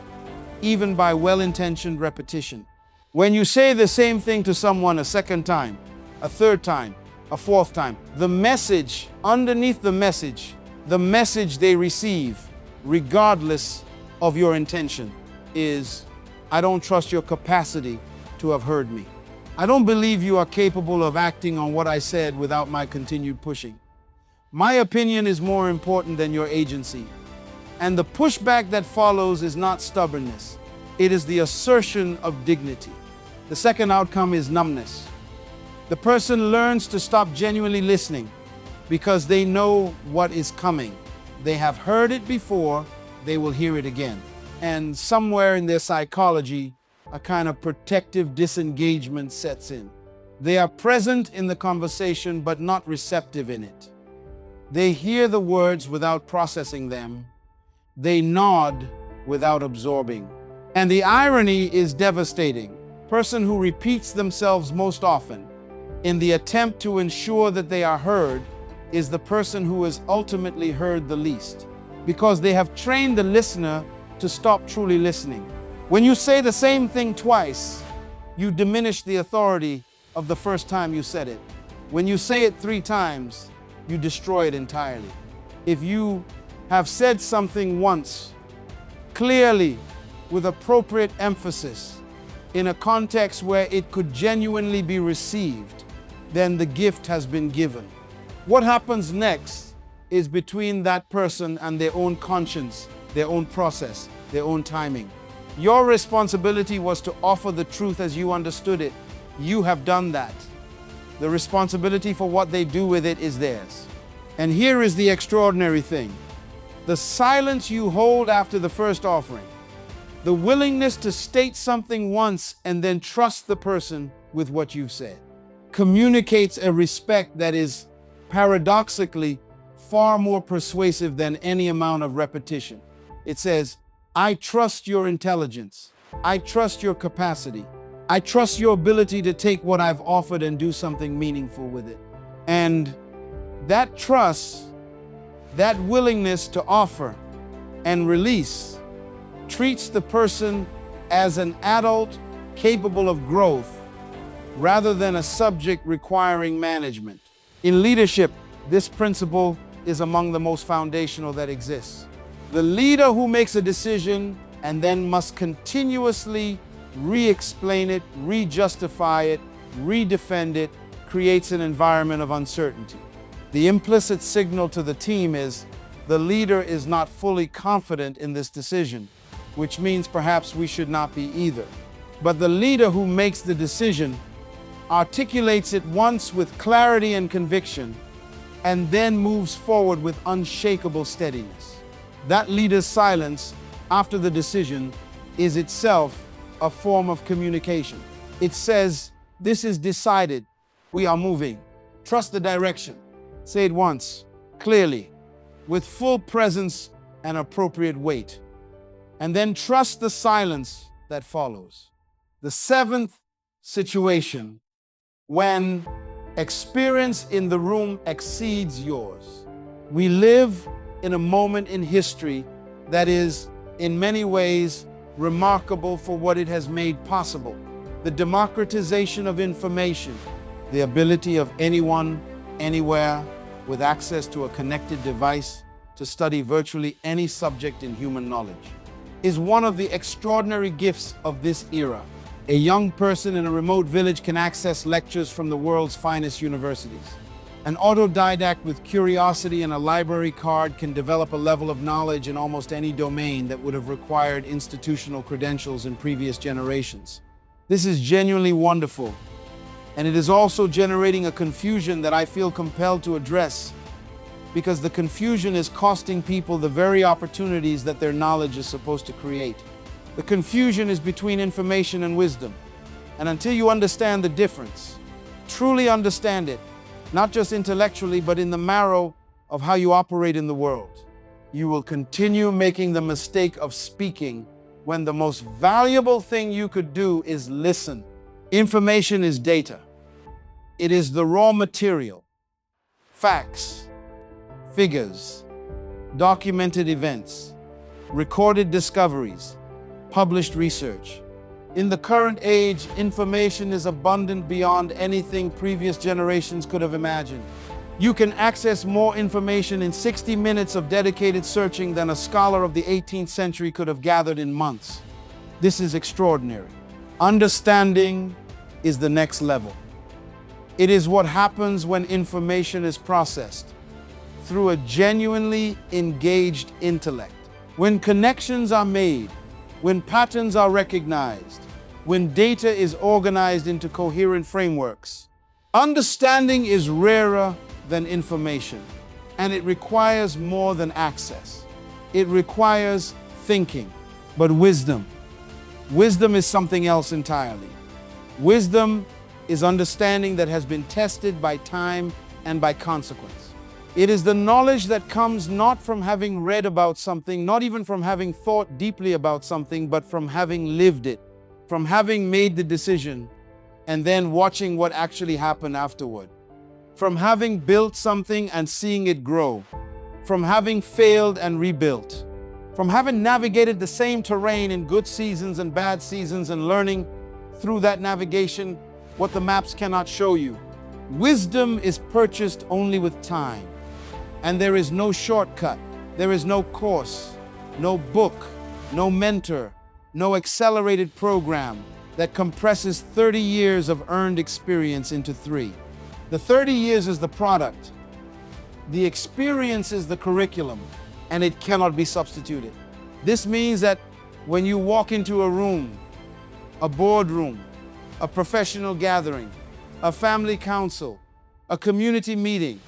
even by well-intentioned repetition. When you say the same thing to someone a second time, a third time, a fourth time, the message underneath the message they receive, regardless of your intention, is, I don't trust your capacity to have heard me. I don't believe you are capable of acting on what I said without my continued pushing. My opinion is more important than your agency. And the pushback that follows is not stubbornness. It is the assertion of dignity. The second outcome is numbness. The person learns to stop genuinely listening because they know what is coming. They have heard it before, they will hear it again. And somewhere in their psychology, a kind of protective disengagement sets in. They are present in the conversation, but not receptive in it. They hear the words without processing them. They nod without absorbing. And the irony is devastating. Person who repeats themselves most often in the attempt to ensure that they are heard is the person who is ultimately heard the least, because they have trained the listener to stop truly listening. When you say the same thing twice, you diminish the authority of the first time you said it. When you say it 3 times, you destroy it entirely. If you have said something once, clearly, with appropriate emphasis, in a context where it could genuinely be received, then the gift has been given. What happens next is between that person and their own conscience, their own process, their own timing. Your responsibility was to offer the truth as you understood it. You have done that. The responsibility for what they do with it is theirs. And here is the extraordinary thing. the silence you hold after the first offering, the willingness to state something once and then trust the person with what you've said, communicates a respect that is paradoxically far more persuasive than any amount of repetition. It says, I trust your intelligence. I trust your capacity. I trust your ability to take what I've offered and do something meaningful with it. And that trust, that willingness to offer and release, treats the person as an adult capable of growth rather than a subject requiring management. In leadership, this principle is among the most foundational that exists. The leader who makes a decision and then must continuously re-explain it, re-justify it, re-defend it, creates an environment of uncertainty. The implicit signal to the team is the leader is not fully confident in this decision, which means perhaps we should not be either. But the leader who makes the decision articulates it once with clarity and conviction, and then moves forward with unshakable steadiness. That leader's silence after the decision is itself a form of communication. It says, this is decided, we are moving. Trust the direction. Say it once, clearly, with full presence and appropriate weight. And then trust the silence that follows. The seventh situation, when experience in the room exceeds yours. We live in a moment in history that is, in many ways, remarkable for what it has made possible. The democratization of information, the ability of anyone, anywhere, with access to a connected device to study virtually any subject in human knowledge, is one of the extraordinary gifts of this era. A young person in a remote village can access lectures from the world's finest universities. An autodidact with curiosity and a library card can develop a level of knowledge in almost any domain that would have required institutional credentials in previous generations. This is genuinely wonderful, and it is also generating a confusion that I feel compelled to address, because the confusion is costing people the very opportunities that their knowledge is supposed to create. The confusion is between information and wisdom. And until you understand the difference, truly understand it, not just intellectually, but in the marrow of how you operate in the world, you will continue making the mistake of speaking when the most valuable thing you could do is listen. Information is data. It is the raw material, facts, figures, documented events, recorded discoveries, published research. In the current age, information is abundant beyond anything previous generations could have imagined. You can access more information in 60 minutes of dedicated searching than a scholar of the 18th century could have gathered in months. This is extraordinary. Understanding is the next level. It is what happens when information is processed through a genuinely engaged intellect. When connections are made, when patterns are recognized, when data is organized into coherent frameworks. Understanding is rarer than information, and it requires more than access. It requires thinking. But wisdom is something else entirely. Wisdom is understanding that has been tested by time and by consequence. It is the knowledge that comes not from having read about something, not even from having thought deeply about something, but from having lived it, from having made the decision and then watching what actually happened afterward, from having built something and seeing it grow, from having failed and rebuilt, from having navigated the same terrain in good seasons and bad seasons and learning through that navigation what the maps cannot show you. Wisdom is purchased only with time. And there is no shortcut, there is no course, no book, no mentor, no accelerated program that compresses 30 years of earned experience into 3. The 30 years is the product, the experience is the curriculum, and it cannot be substituted. This means that when you walk into a room, a boardroom, a professional gathering, a family council, a community meeting,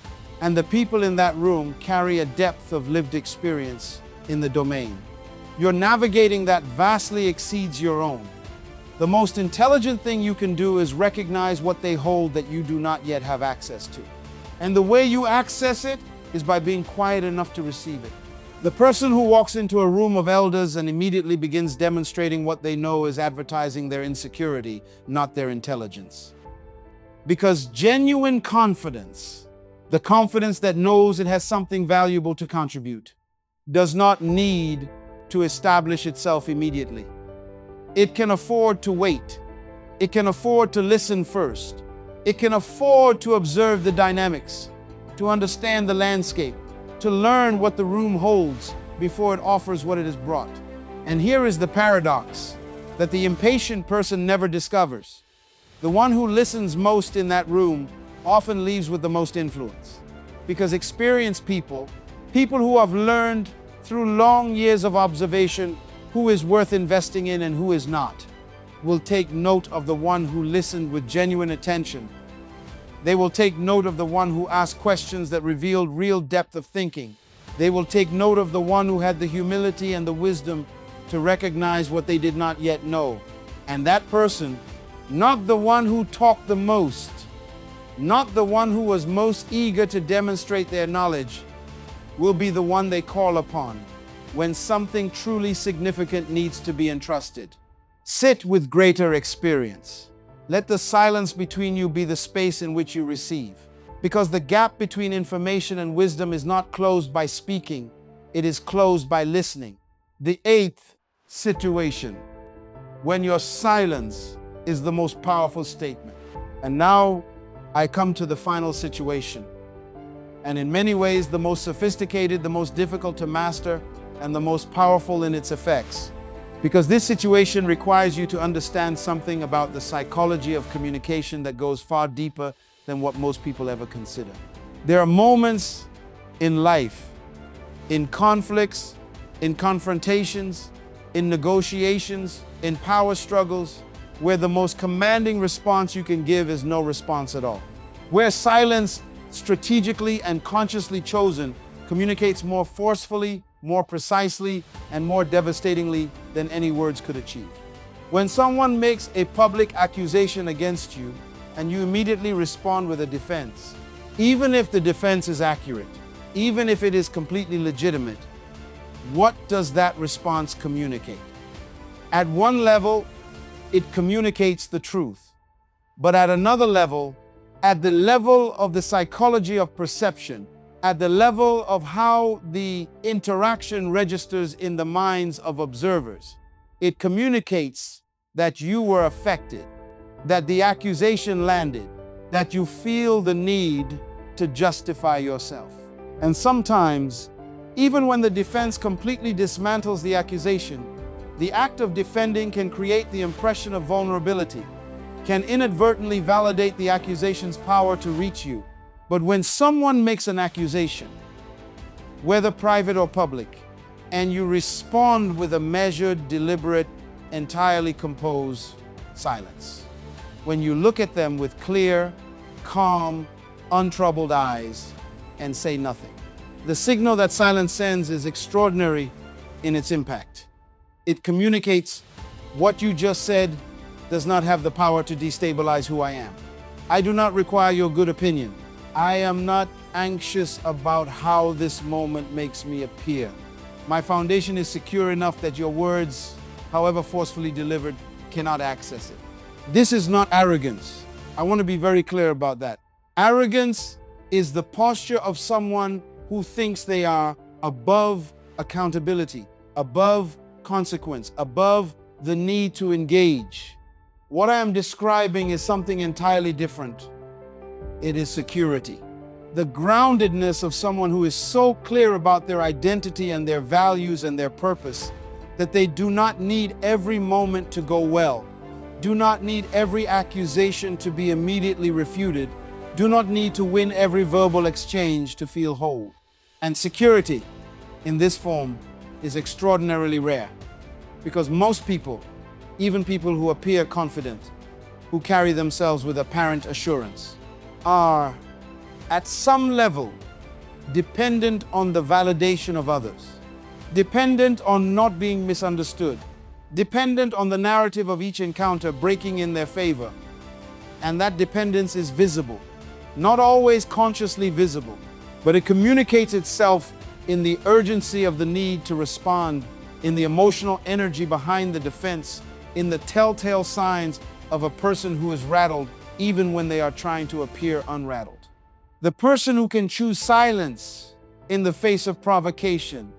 And the people in that room carry a depth of lived experience in the domain. You're navigating that vastly exceeds your own. The most intelligent thing you can do is recognize what they hold that you do not yet have access to. And the way you access it is by being quiet enough to receive it. The person who walks into a room of elders and immediately begins demonstrating what they know is advertising their insecurity, not their intelligence. Because genuine confidence, the confidence that knows it has something valuable to contribute, does not need to establish itself immediately. It can afford to wait. It can afford to listen first. It can afford to observe the dynamics, to understand the landscape, to learn what the room holds before it offers what it has brought. And here is the paradox that the impatient person never discovers. The one who listens most in that room often leaves with the most influence. Because experienced people who have learned through long years of observation who is worth investing in and who is not, will take note of the one who listened with genuine attention. They will take note of the one who asked questions that revealed real depth of thinking. They will take note of the one who had the humility and the wisdom to recognize what they did not yet know. And that person, not the one who talked the most, not the one who was most eager to demonstrate their knowledge, will be the one they call upon when something truly significant needs to be entrusted. Sit with greater experience. Let the silence between you be the space in which you receive. Because the gap between information and wisdom is not closed by speaking, it is closed by listening. The eighth situation, when your silence is the most powerful statement. And now I come to the final situation. And in many ways, the most sophisticated, the most difficult to master, and the most powerful in its effects. Because this situation requires you to understand something about the psychology of communication that goes far deeper than what most people ever consider. There are moments in life, in conflicts, in confrontations, in negotiations, in power struggles, where the most commanding response you can give is no response at all. Where silence, strategically and consciously chosen, communicates more forcefully, more precisely, and more devastatingly than any words could achieve. When someone makes a public accusation against you and you immediately respond with a defense, even if the defense is accurate, even if it is completely legitimate, what does that response communicate? At one level, it communicates the truth. But at another level, at the level of the psychology of perception, at the level of how the interaction registers in the minds of observers, it communicates that you were affected, that the accusation landed, that you feel the need to justify yourself. And sometimes, even when the defense completely dismantles the accusation, the act of defending can create the impression of vulnerability, can inadvertently validate the accusation's power to reach you. But when someone makes an accusation, whether private or public, and you respond with a measured, deliberate, entirely composed silence, when you look at them with clear, calm, untroubled eyes and say nothing, the signal that silence sends is extraordinary in its impact. It communicates what you just said does not have the power to destabilize who I am. I do not require your good opinion. I am not anxious about how this moment makes me appear. My foundation is secure enough that your words, however forcefully delivered, cannot access it. This is not arrogance. I want to be very clear about that. Arrogance is the posture of someone who thinks they are above accountability, above consequence, above the need to engage. What I am describing is something entirely different. It is security. The groundedness of someone who is so clear about their identity and their values and their purpose that they do not need every moment to go well, do not need every accusation to be immediately refuted, do not need to win every verbal exchange to feel whole. And security in this form is extraordinarily rare because most people, even people who appear confident, who carry themselves with apparent assurance, are at some level dependent on the validation of others, dependent on not being misunderstood, dependent on the narrative of each encounter breaking in their favor. And that dependence is visible, not always consciously visible, but it communicates itself in the urgency of the need to respond, in the emotional energy behind the defense, in the telltale signs of a person who is rattled even when they are trying to appear unrattled. The person who can choose silence in the face of provocation,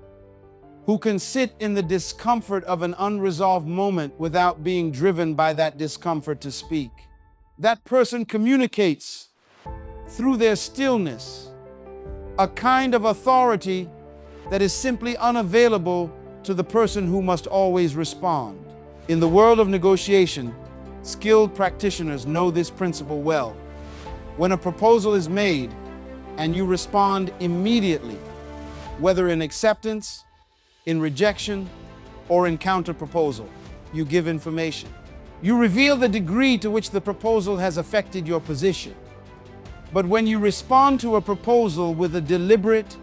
who can sit in the discomfort of an unresolved moment without being driven by that discomfort to speak. That person communicates through their stillness a kind of authority that is simply unavailable to the person who must always respond. In the world of negotiation, skilled practitioners know this principle well. When a proposal is made and you respond immediately, whether in acceptance, in rejection, or in counter-proposal, you give information. You reveal the degree to which the proposal has affected your position. But when you respond to a proposal with a deliberate,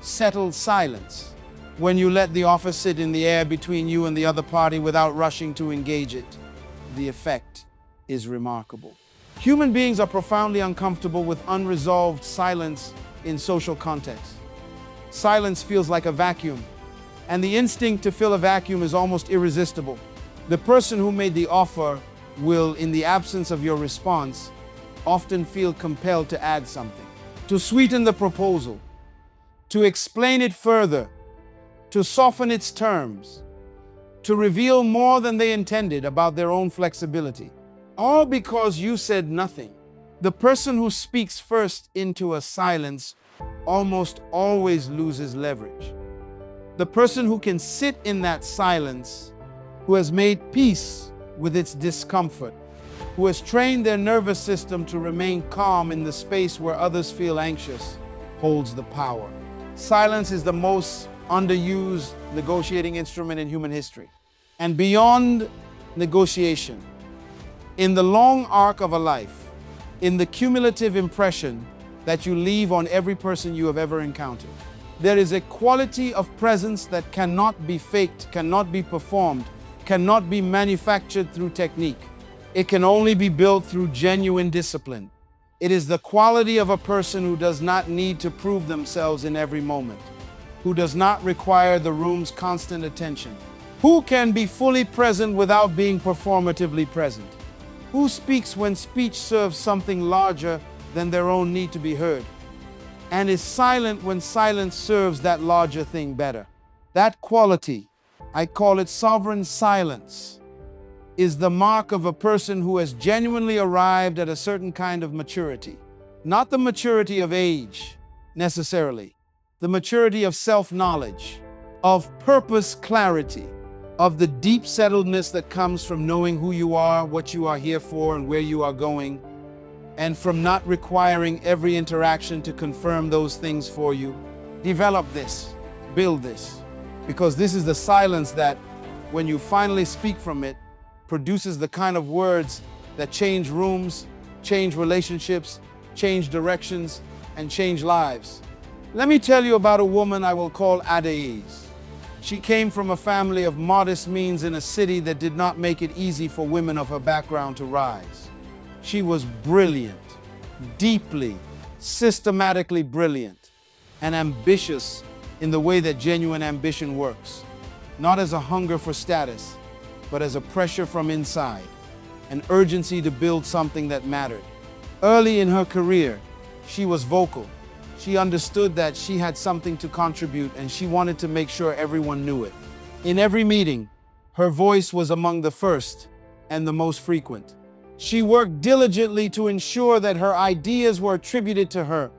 settled silence, when you let the offer sit in the air between you and the other party without rushing to engage it, the effect is remarkable. Human beings are profoundly uncomfortable with unresolved silence in social contexts. Silence feels like a vacuum, and the instinct to fill a vacuum is almost irresistible. The person who made the offer will, in the absence of your response, often feel compelled to add something, to sweeten the proposal, to explain it further, to soften its terms, to reveal more than they intended about their own flexibility. All because you said nothing. The person who speaks first into a silence almost always loses leverage. The person who can sit in that silence, who has made peace with its discomfort, who has trained their nervous system to remain calm in the space where others feel anxious, holds the power. Silence is the most underused negotiating instrument in human history. And beyond negotiation, in the long arc of a life, in the cumulative impression that you leave on every person you have ever encountered, there is a quality of presence that cannot be faked, cannot be performed, cannot be manufactured through technique. It can only be built through genuine discipline. It is the quality of a person who does not need to prove themselves in every moment, who does not require the room's constant attention, who can be fully present without being performatively present, who speaks when speech serves something larger than their own need to be heard, and is silent when silence serves that larger thing better. That quality, I call it sovereign silence, is the mark of a person who has genuinely arrived at a certain kind of maturity. Not the maturity of age, necessarily. The maturity of self-knowledge, of purpose clarity, of the deep settledness that comes from knowing who you are, what you are here for, and where you are going, and from not requiring every interaction to confirm those things for you. Develop this, build this, because this is the silence that, when you finally speak from it, produces the kind of words that change rooms, change relationships, change directions, and change lives. Let me tell you about a woman I will call Adais. She came from a family of modest means in a city that did not make it easy for women of her background to rise. She was brilliant, deeply, systematically brilliant, and ambitious in the way that genuine ambition works, not as a hunger for status, but as a pressure from inside, an urgency to build something that mattered. Early in her career, she was vocal. She understood that she had something to contribute, and she wanted to make sure everyone knew it. In every meeting, her voice was among the first and the most frequent. She worked diligently to ensure that her ideas were attributed to her,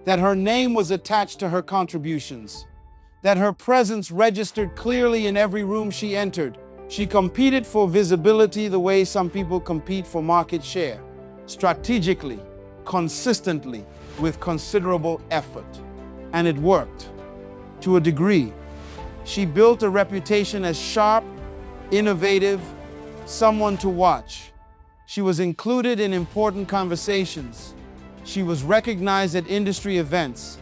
that her name was attached to her contributions, that her presence registered clearly in every room she entered. She competed for visibility the way some people compete for market share, strategically, consistently, with considerable effort. And it worked, to a degree. She built a reputation as sharp, innovative, someone to watch. She was included in important conversations. She was recognized at industry events.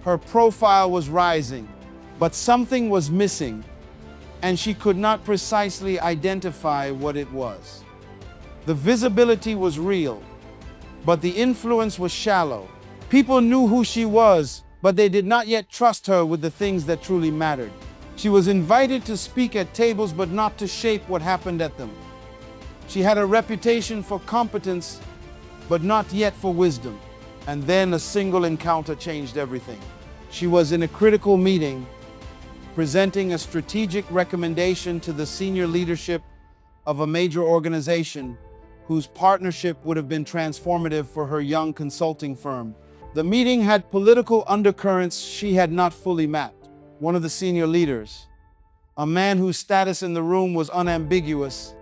Her profile was rising, but something was missing, and she could not precisely identify what it was. The visibility was real, but the influence was shallow. People knew who she was, but they did not yet trust her with the things that truly mattered. She was invited to speak at tables, but not to shape what happened at them. She had a reputation for competence, but not yet for wisdom. And then a single encounter changed everything. She was in a critical meeting, presenting a strategic recommendation to the senior leadership of a major organization whose partnership would have been transformative for her young consulting firm. The meeting had political undercurrents she had not fully mapped. One of the senior leaders, a man whose status in the room was unambiguous,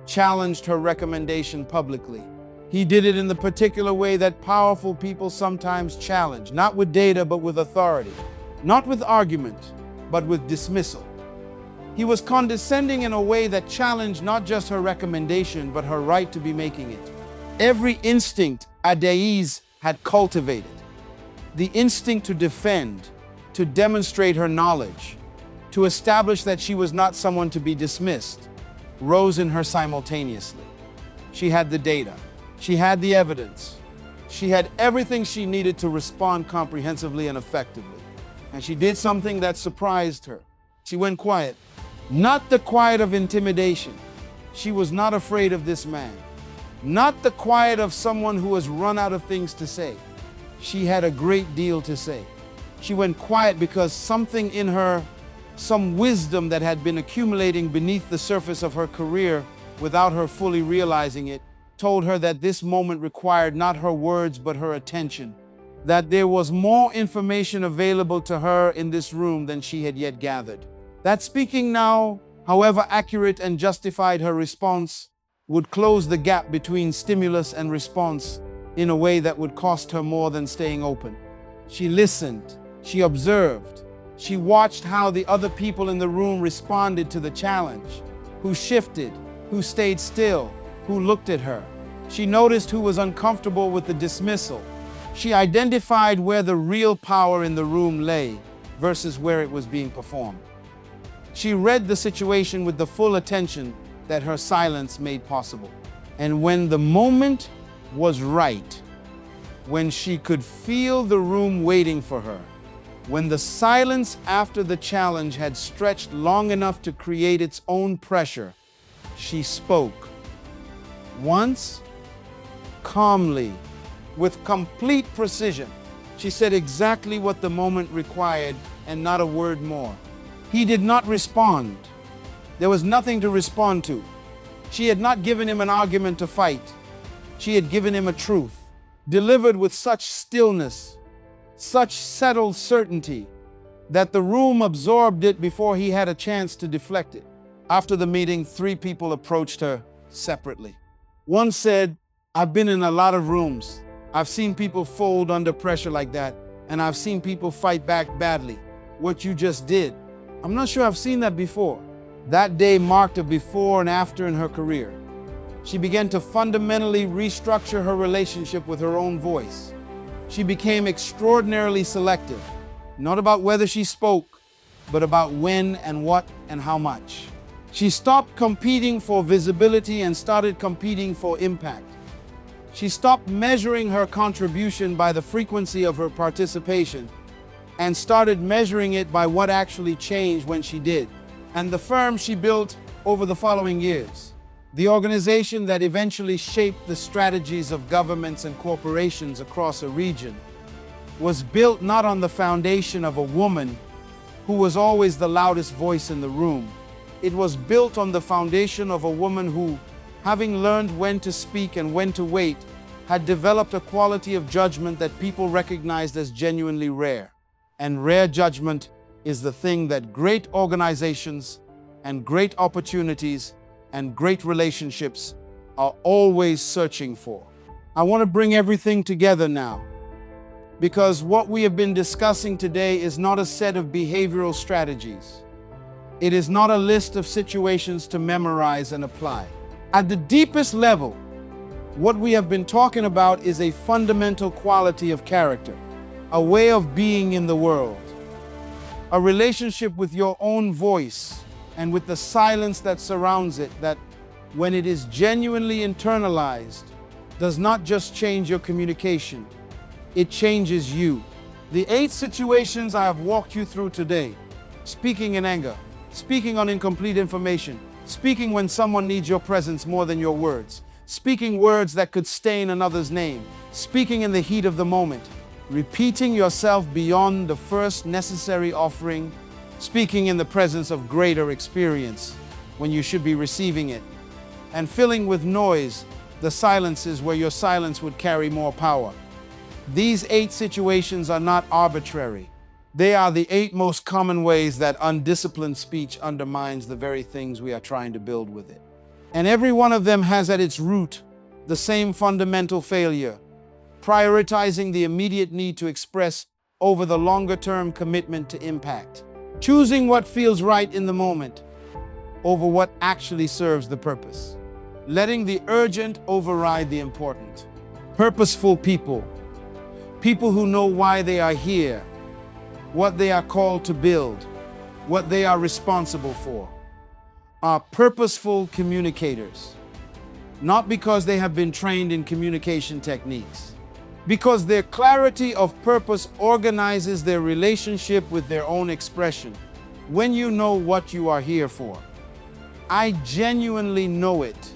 challenged her recommendation publicly. He did it in the particular way that powerful people sometimes challenge, not with data, but with authority, not with argument, but with dismissal. He was condescending in a way that challenged not just her recommendation, but her right to be making it. Every instinct Adaize had cultivated, the instinct to defend, to demonstrate her knowledge, to establish that she was not someone to be dismissed, rose in her simultaneously. She had the data. She had the evidence. She had everything she needed to respond comprehensively and effectively. And she did something that surprised her. She went quiet. Not the quiet of intimidation. She was not afraid of this man. Not the quiet of someone who has run out of things to say. She had a great deal to say. She went quiet because something in her, some wisdom that had been accumulating beneath the surface of her career without her fully realizing it, told her that this moment required not her words but her attention, that there was more information available to her in this room than she had yet gathered. That speaking now, however accurate and justified her response, would close the gap between stimulus and response in a way that would cost her more than staying open. She listened, she observed, she watched how the other people in the room responded to the challenge, who shifted, who stayed still, who looked at her. She noticed who was uncomfortable with the dismissal. She identified where the real power in the room lay versus where it was being performed. She read the situation with the full attention that her silence made possible. And when the moment was right, when she could feel the room waiting for her, when the silence after the challenge had stretched long enough to create its own pressure, she spoke. Once, calmly, with complete precision, she said exactly what the moment required and not a word more. He did not respond. There was nothing to respond to. She had not given him an argument to fight. She had given him a truth, delivered with such stillness, such settled certainty, that the room absorbed it before he had a chance to deflect it. After the meeting, 3 people approached her separately. One said, "I've been in a lot of rooms. I've seen people fold under pressure like that, and I've seen people fight back badly. What you just did, I'm not sure I've seen that before." That day marked a before and after in her career. She began to fundamentally restructure her relationship with her own voice. She became extraordinarily selective, not about whether she spoke, but about when and what and how much. She stopped competing for visibility and started competing for impact. She stopped measuring her contribution by the frequency of her participation and started measuring it by what actually changed when she did. And the firm she built over the following years, the organization that eventually shaped the strategies of governments and corporations across a region, was built not on the foundation of a woman who was always the loudest voice in the room. It was built on the foundation of a woman who, having learned when to speak and when to wait, had developed a quality of judgment that people recognized as genuinely rare. And rare judgment is the thing that great organizations and great opportunities and great relationships are always searching for. I want to bring everything together now, because what we have been discussing today is not a set of behavioral strategies. It is not a list of situations to memorize and apply. At the deepest level, what we have been talking about is a fundamental quality of character. a way of being in the world, a relationship with your own voice and with the silence that surrounds it, that when it is genuinely internalized, does not just change your communication, it changes you. The 8 situations I have walked you through today: speaking in anger, speaking on incomplete information, speaking when someone needs your presence more than your words, speaking words that could stain another's name, speaking in the heat of the moment, repeating yourself beyond the first necessary offering, speaking in the presence of greater experience when you should be receiving it, and filling with noise the silences where your silence would carry more power. These 8 situations are not arbitrary. They are the 8 most common ways that undisciplined speech undermines the very things we are trying to build with it. And every one of them has at its root the same fundamental failure: prioritizing the immediate need to express over the longer-term commitment to impact. Choosing what feels right in the moment over what actually serves the purpose. Letting the urgent override the important. Purposeful people. People who know why they are here, what they are called to build, what they are responsible for, are purposeful communicators. Not because they have been trained in communication techniques, because their clarity of purpose organizes their relationship with their own expression. When you know what you are here for, I genuinely know it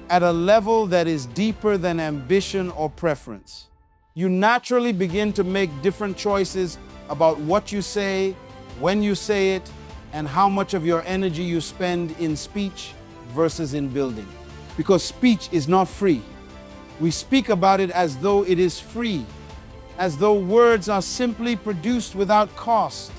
at a level that is deeper than ambition or preference. You naturally begin to make different choices about what you say, when you say it, and how much of your energy you spend in speech versus in building. Because speech is not free. We speak about it as though it is free, as though words are simply produced without cost,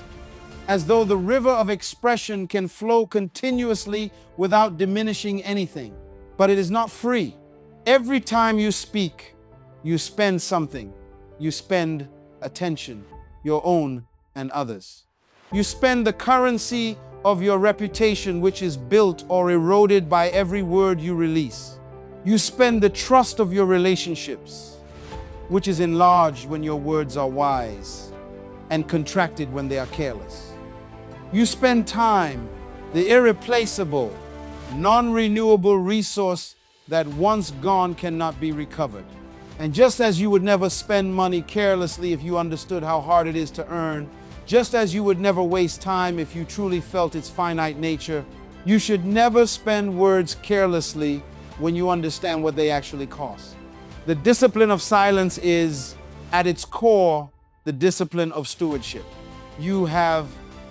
as though the river of expression can flow continuously without diminishing anything. But it is not free. Every time you speak, you spend something. You spend attention, your own and others. You spend the currency of your reputation, which is built or eroded by every word you release. You spend the trust of your relationships, which is enlarged when your words are wise and contracted when they are careless. You spend time, the irreplaceable, non-renewable resource that once gone cannot be recovered. And just as you would never spend money carelessly if you understood how hard it is to earn, just as you would never waste time if you truly felt its finite nature, you should never spend words carelessly when you understand what they actually cost. The discipline of silence is, at its core, the discipline of stewardship. You have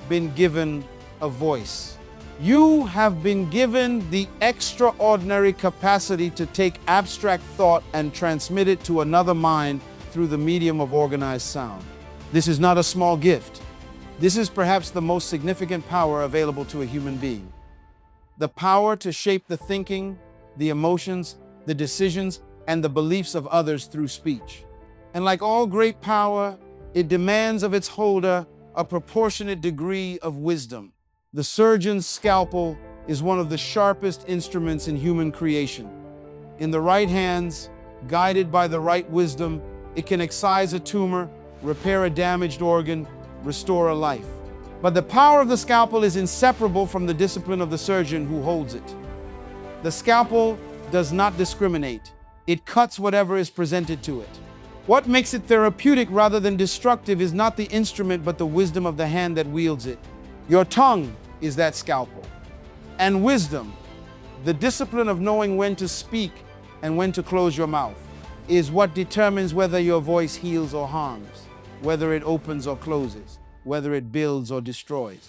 been given a voice. You have been given the extraordinary capacity to take abstract thought and transmit it to another mind through the medium of organized sound. This is not a small gift. This is perhaps the most significant power available to a human being. The power to shape the thinking, the emotions, the decisions, and the beliefs of others through speech. And like all great power, it demands of its holder a proportionate degree of wisdom. The surgeon's scalpel is one of the sharpest instruments in human creation. In the right hands, guided by the right wisdom, it can excise a tumor, repair a damaged organ, restore a life. But the power of the scalpel is inseparable from the discipline of the surgeon who holds it. The scalpel does not discriminate. It cuts whatever is presented to it. What makes it therapeutic rather than destructive is not the instrument, but the wisdom of the hand that wields it. Your tongue is that scalpel. And wisdom, the discipline of knowing when to speak and when to close your mouth, is what determines whether your voice heals or harms, whether it opens or closes, whether it builds or destroys.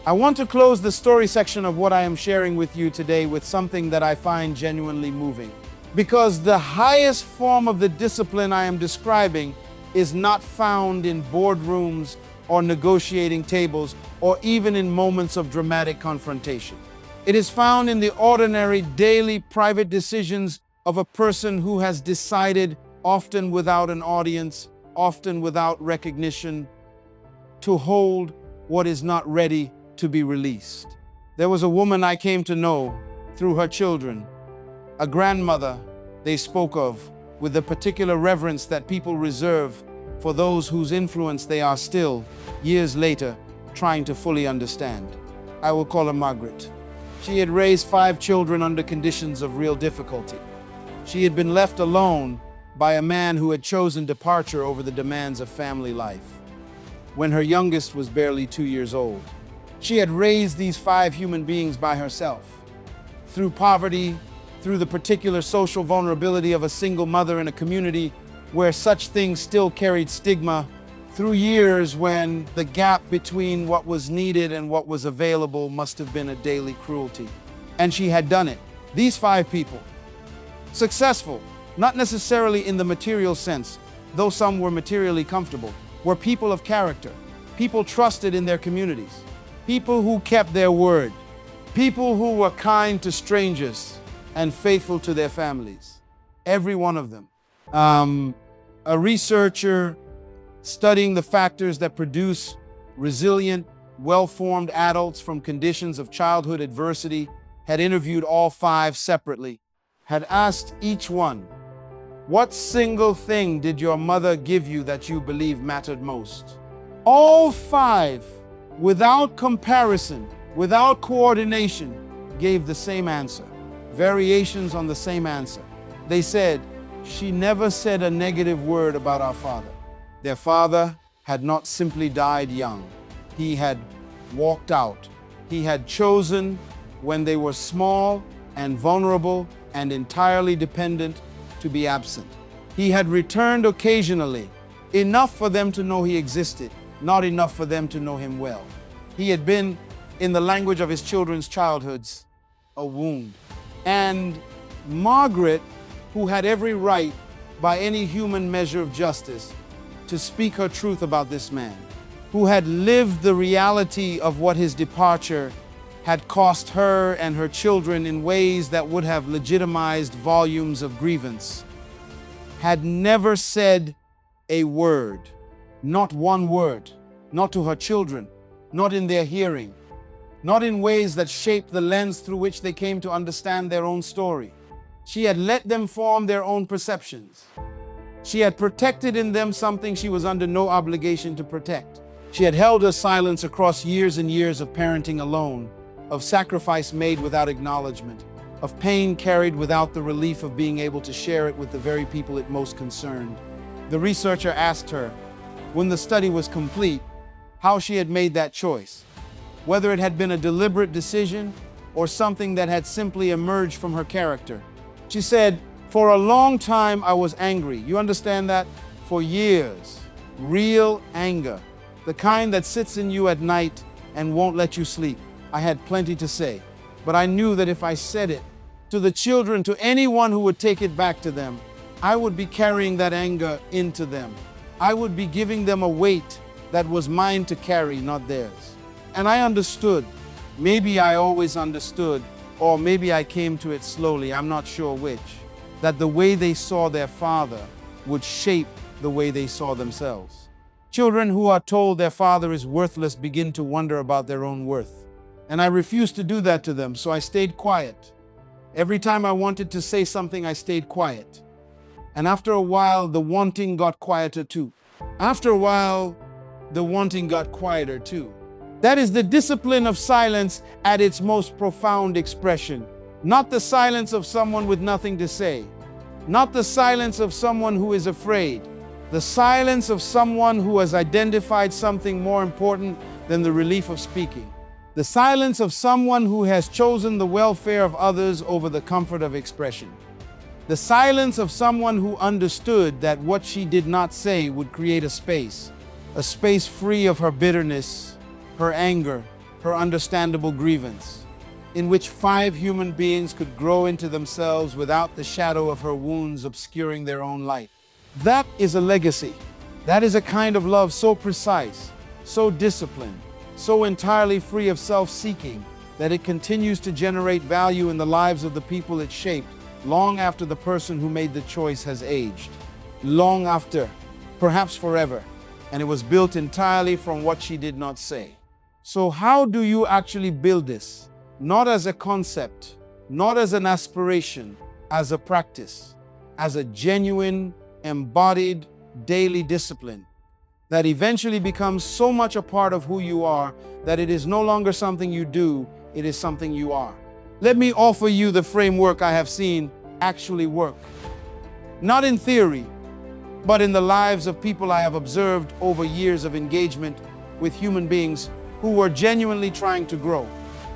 I want to close the story section of what I am sharing with you today with something that I find genuinely moving. Because the highest form of the discipline I am describing is not found in boardrooms or negotiating tables, or even in moments of dramatic confrontation. It is found in the ordinary, daily, private decisions of a person who has decided, often without an audience, often without recognition, to hold what is not ready to be released. There was a woman I came to know through her children, a grandmother they spoke of with the particular reverence that people reserve for those whose influence they are still, years later, trying to fully understand. I will call her Margaret. She had raised 5 children under conditions of real difficulty. She had been left alone by a man who had chosen departure over the demands of family life when her youngest was barely 2 years old. She had raised these 5 human beings by herself, through poverty, through the particular social vulnerability of a single mother in a community where such things still carried stigma, through years when the gap between what was needed and what was available must have been a daily cruelty. And she had done it. These 5 people, successful, not necessarily in the material sense, though some were materially comfortable, were people of character, people trusted in their communities, people who kept their word, people who were kind to strangers and faithful to their families. Every one of them. A researcher studying the factors that produce resilient, well-formed adults from conditions of childhood adversity had interviewed all 5 separately, had asked each one, "What single thing did your mother give you that you believe mattered most?" All 5, without comparison, without coordination, gave the same answer, variations on the same answer. They said, "She never said a negative word about our father." Their father had not simply died young. He had walked out. He had chosen, when they were small and vulnerable and entirely dependent, to be absent. He had returned occasionally, enough for them to know he existed, not enough for them to know him well. He had been, in the language of his children's childhoods, a wound. And Margaret, who had every right, by any human measure of justice, to speak her truth about this man, who had lived the reality of what his departure had cost her and her children in ways that would have legitimized volumes of grievance, had never said a word, not one word, not to her children, not in their hearing, not in ways that shaped the lens through which they came to understand their own story. She had let them form their own perceptions. She had protected in them something she was under no obligation to protect. She had held her silence across years and years of parenting alone, of sacrifice made without acknowledgement, of pain carried without the relief of being able to share it with the very people it most concerned. The researcher asked her, when the study was complete, how she had made that choice, whether it had been a deliberate decision or something that had simply emerged from her character. She said, "For a long time I was angry. You understand that? For years. Real anger. The kind that sits in you at night and won't let you sleep. I had plenty to say, but I knew that if I said it to the children, to anyone who would take it back to them, I would be carrying that anger into them. I would be giving them a weight that was mine to carry, not theirs." And I understood. Maybe I always understood, or maybe I came to it slowly, I'm not sure which, that the way they saw their father would shape the way they saw themselves. Children who are told their father is worthless begin to wonder about their own worth. And I refused to do that to them, so I stayed quiet. Every time I wanted to say something, I stayed quiet. And after a while, the wanting got quieter too. After a while, the wanting got quieter too. That is the discipline of silence at its most profound expression. Not the silence of someone with nothing to say. Not the silence of someone who is afraid. The silence of someone who has identified something more important than the relief of speaking. The silence of someone who has chosen the welfare of others over the comfort of expression. The silence of someone who understood that what she did not say would create a space free of her bitterness, her anger, her understandable grievance, in which 5 human beings could grow into themselves without the shadow of her wounds obscuring their own light. That is a legacy. That is a kind of love so precise, so disciplined, so entirely free of self-seeking that it continues to generate value in the lives of the people it shaped long after the person who made the choice has aged. Long after, perhaps forever, and it was built entirely from what she did not say. So how do you actually build this? Not as a concept, not as an aspiration, as a practice, as a genuine, embodied, daily discipline. that eventually becomes so much a part of who you are that it is no longer something you do, it is something you are. Let me offer you the framework I have seen actually work. Not in theory, but in the lives of people I have observed over years of engagement with human beings who were genuinely trying to grow.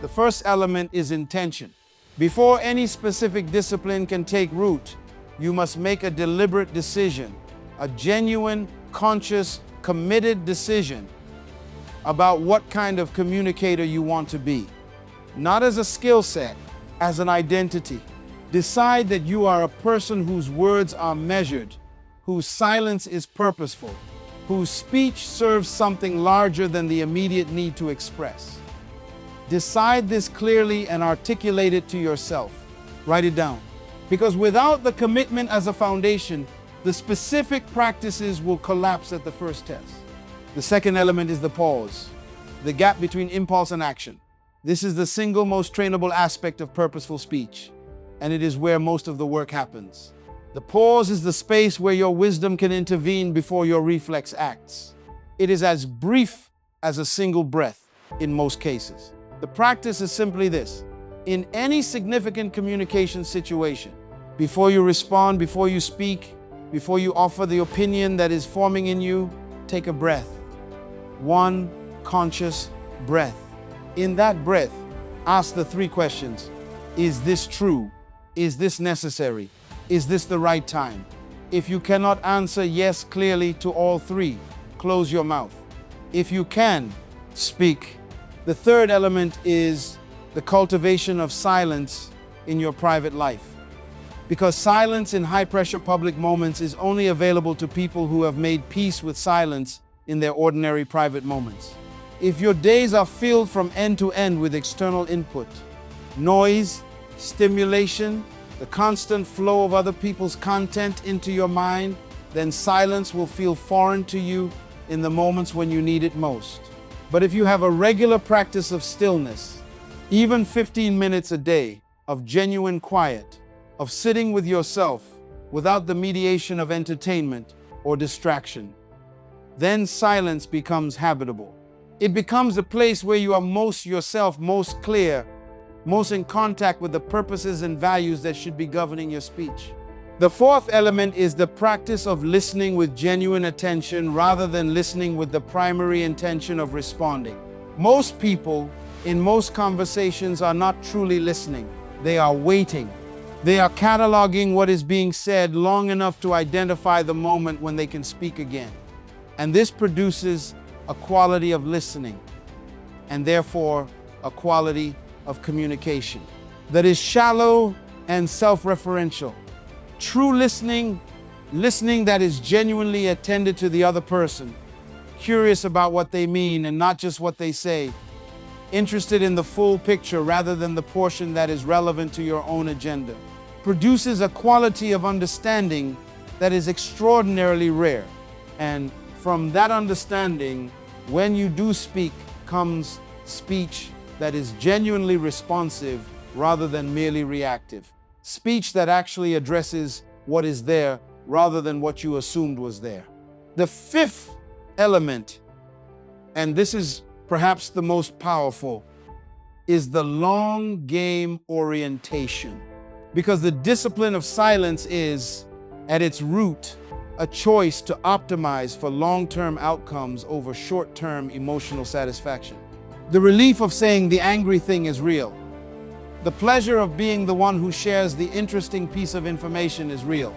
The first element is intention. Before any specific discipline can take root, you must make a deliberate decision, a genuine, conscious, committed decision about what kind of communicator you want to be. Not as a skill set, as an identity. Decide that you are a person whose words are measured, whose silence is purposeful, whose speech serves something larger than the immediate need to express. Decide this clearly and articulate it to yourself. Write it down. Because without the commitment as a foundation, the specific practices will collapse at the first test. The second element is the pause, the gap between impulse and action. This is the single most trainable aspect of purposeful speech, and it is where most of the work happens. The pause is the space where your wisdom can intervene before your reflex acts. It is as brief as a single breath in most cases. The practice is simply this. In any significant communication situation, before you respond, before you speak, before you offer the opinion that is forming in you, take a breath. One conscious breath. In that breath, ask the three questions. Is this true? Is this necessary? Is this the right time? If you cannot answer yes clearly to all three, close your mouth. If you can, speak. The third element is the cultivation of silence in your private life. Because silence in high-pressure public moments is only available to people who have made peace with silence in their ordinary private moments. If your days are filled from end to end with external input, noise, stimulation, the constant flow of other people's content into your mind, then silence will feel foreign to you in the moments when you need it most. But if you have a regular practice of stillness, even 15 minutes a day of genuine quiet, of sitting with yourself without the mediation of entertainment or distraction, then silence becomes habitable. It becomes a place where you are most yourself, most clear, most in contact with the purposes and values that should be governing your speech. The fourth element is the practice of listening with genuine attention rather than listening with the primary intention of responding. Most people in most conversations are not truly listening. They are waiting. They are cataloging what is being said long enough to identify the moment when they can speak again. And this produces a quality of listening, and therefore a quality of communication that is shallow and self-referential. True listening that is genuinely attentive to the other person, curious about what they mean and not just what they say, interested in the full picture rather than the portion that is relevant to your own agenda, produces a quality of understanding that is extraordinarily rare. And from that understanding, when you do speak, comes speech that is genuinely responsive rather than merely reactive. Speech that actually addresses what is there rather than what you assumed was there. The fifth element, and this is perhaps the most powerful, is the long game orientation. Because the discipline of silence is, at its root, a choice to optimize for long-term outcomes over short-term emotional satisfaction. The relief of saying the angry thing is real. The pleasure of being the one who shares the interesting piece of information is real.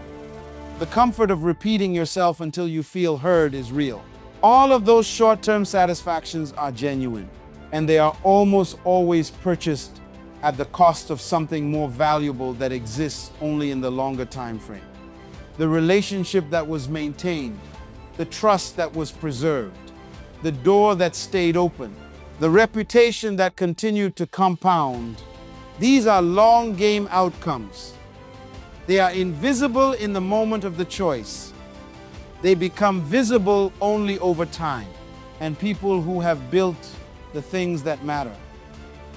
The comfort of repeating yourself until you feel heard is real. All of those short-term satisfactions are genuine, and they are almost always purchased at the cost of something more valuable that exists only in the longer time frame. The relationship that was maintained, the trust that was preserved, the door that stayed open, the reputation that continued to compound. These are long game outcomes. They are invisible in the moment of the choice. They become visible only over time. And people who have built the things that matter,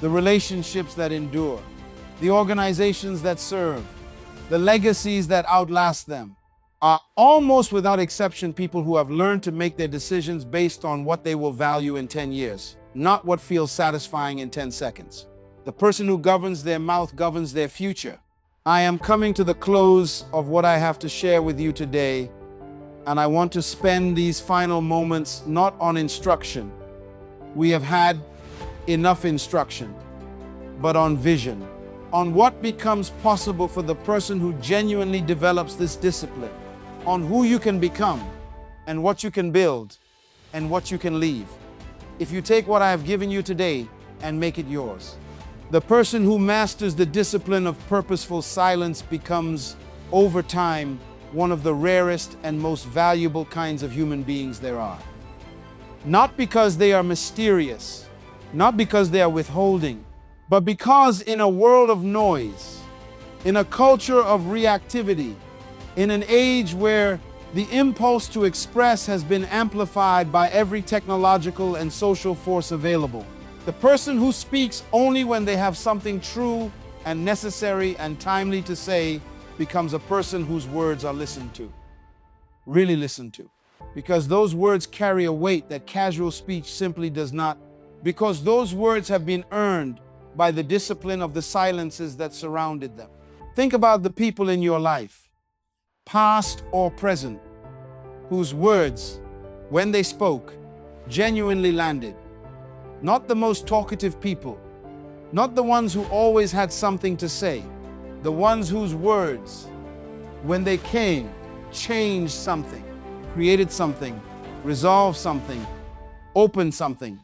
the relationships that endure, the organizations that serve, the legacies that outlast them, are almost without exception people who have learned to make their decisions based on what they will value in 10 years, not what feels satisfying in 10 seconds. The person who governs their mouth governs their future. I am coming to the close of what I have to share with you today, and I want to spend these final moments not on instruction. We have had enough instruction, but on vision, on what becomes possible for the person who genuinely develops this discipline, on who you can become, and what you can build, and what you can leave, if you take what I have given you today and make it yours. The person who masters the discipline of purposeful silence becomes, over time, one of the rarest and most valuable kinds of human beings there are. Not because they are mysterious, not because they are withholding, but because in a world of noise, in a culture of reactivity, in an age where the impulse to express has been amplified by every technological and social force available, the person who speaks only when they have something true and necessary and timely to say becomes a person whose words are listened to, really listened to, because those words carry a weight that casual speech simply does not, because those words have been earned by the discipline of the silences that surrounded them. Think about the people in your life, past or present, whose words, when they spoke, genuinely landed. Not the most talkative people, not the ones who always had something to say, the ones whose words, when they came, changed something, created something, resolved something, opened something.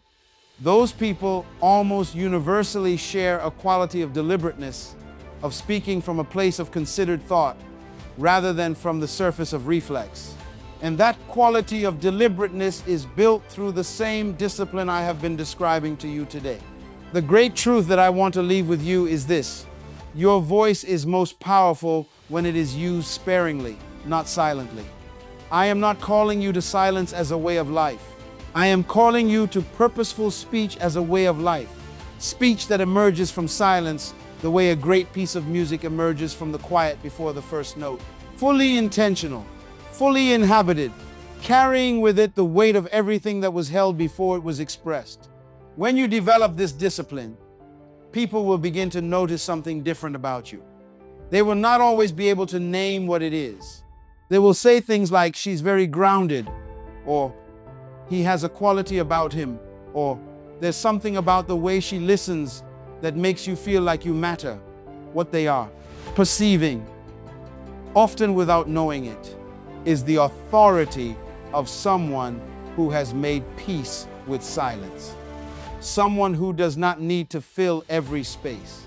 Those people almost universally share a quality of deliberateness, of speaking from a place of considered thought, rather than from the surface of reflex. And that quality of deliberateness is built through the same discipline I have been describing to you today. The great truth that I want to leave with you is this: your voice is most powerful when it is used sparingly, not silently. I am not calling you to silence as a way of life. I am calling you to purposeful speech as a way of life. Speech that emerges from silence the way a great piece of music emerges from the quiet before the first note. Fully intentional, fully inhabited, carrying with it the weight of everything that was held before it was expressed. When you develop this discipline, people will begin to notice something different about you. They will not always be able to name what it is. They will say things like, "She's very grounded," or "He has a quality about him," or "There's something about the way she listens that makes you feel like you matter." What they are perceiving, often without knowing it, is the authority of someone who has made peace with silence. Someone who does not need to fill every space.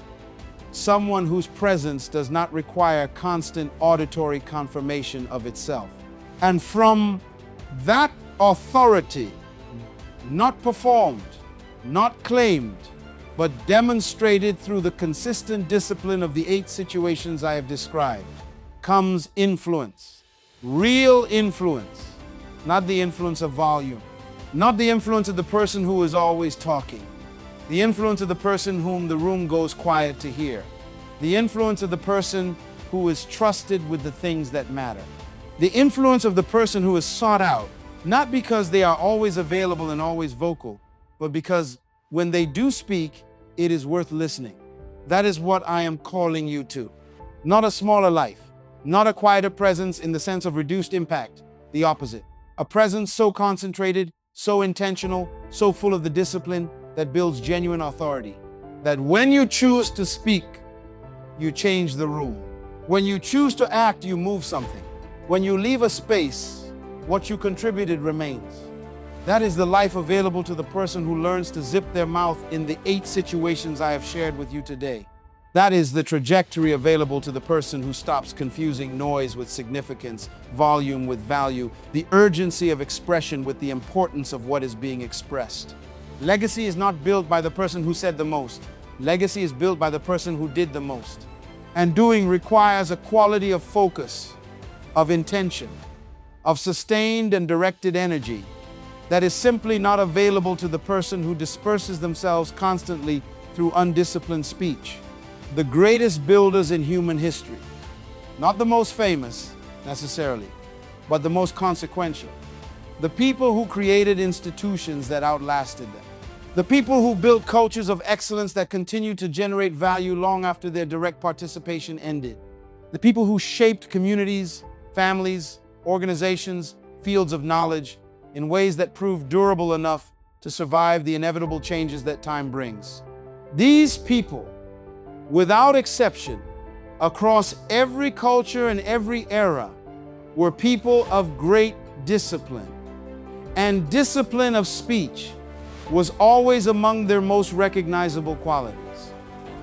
Someone whose presence does not require constant auditory confirmation of itself. And from that authority, not performed, not claimed, but demonstrated through the consistent discipline of the 8 situations I have described, comes influence. Real influence. Not the influence of volume. Not the influence of the person who is always talking. The influence of the person whom the room goes quiet to hear. The influence of the person who is trusted with the things that matter. The influence of the person who is sought out, not because they are always available and always vocal, but because when they do speak, it is worth listening. That is what I am calling you to. Not a smaller life, not a quieter presence in the sense of reduced impact, the opposite. A presence so concentrated, so intentional, so full of the discipline that builds genuine authority, that when you choose to speak, you change the room. When you choose to act, you move something. When you leave a space, what you contributed remains. That is the life available to the person who learns to zip their mouth in the 8 situations I have shared with you today. That is the trajectory available to the person who stops confusing noise with significance, volume with value, the urgency of expression with the importance of what is being expressed. Legacy is not built by the person who said the most. Legacy is built by the person who did the most. And doing requires a quality of focus, of intention, of sustained and directed energy that is simply not available to the person who disperses themselves constantly through undisciplined speech. The greatest builders in human history, not the most famous necessarily, but the most consequential. The people who created institutions that outlasted them. The people who built cultures of excellence that continue to generate value long after their direct participation ended. The people who shaped communities, families, organizations, fields of knowledge in ways that proved durable enough to survive the inevitable changes that time brings. These people, without exception, across every culture and every era, were people of great discipline. And discipline of speech was always among their most recognizable qualities.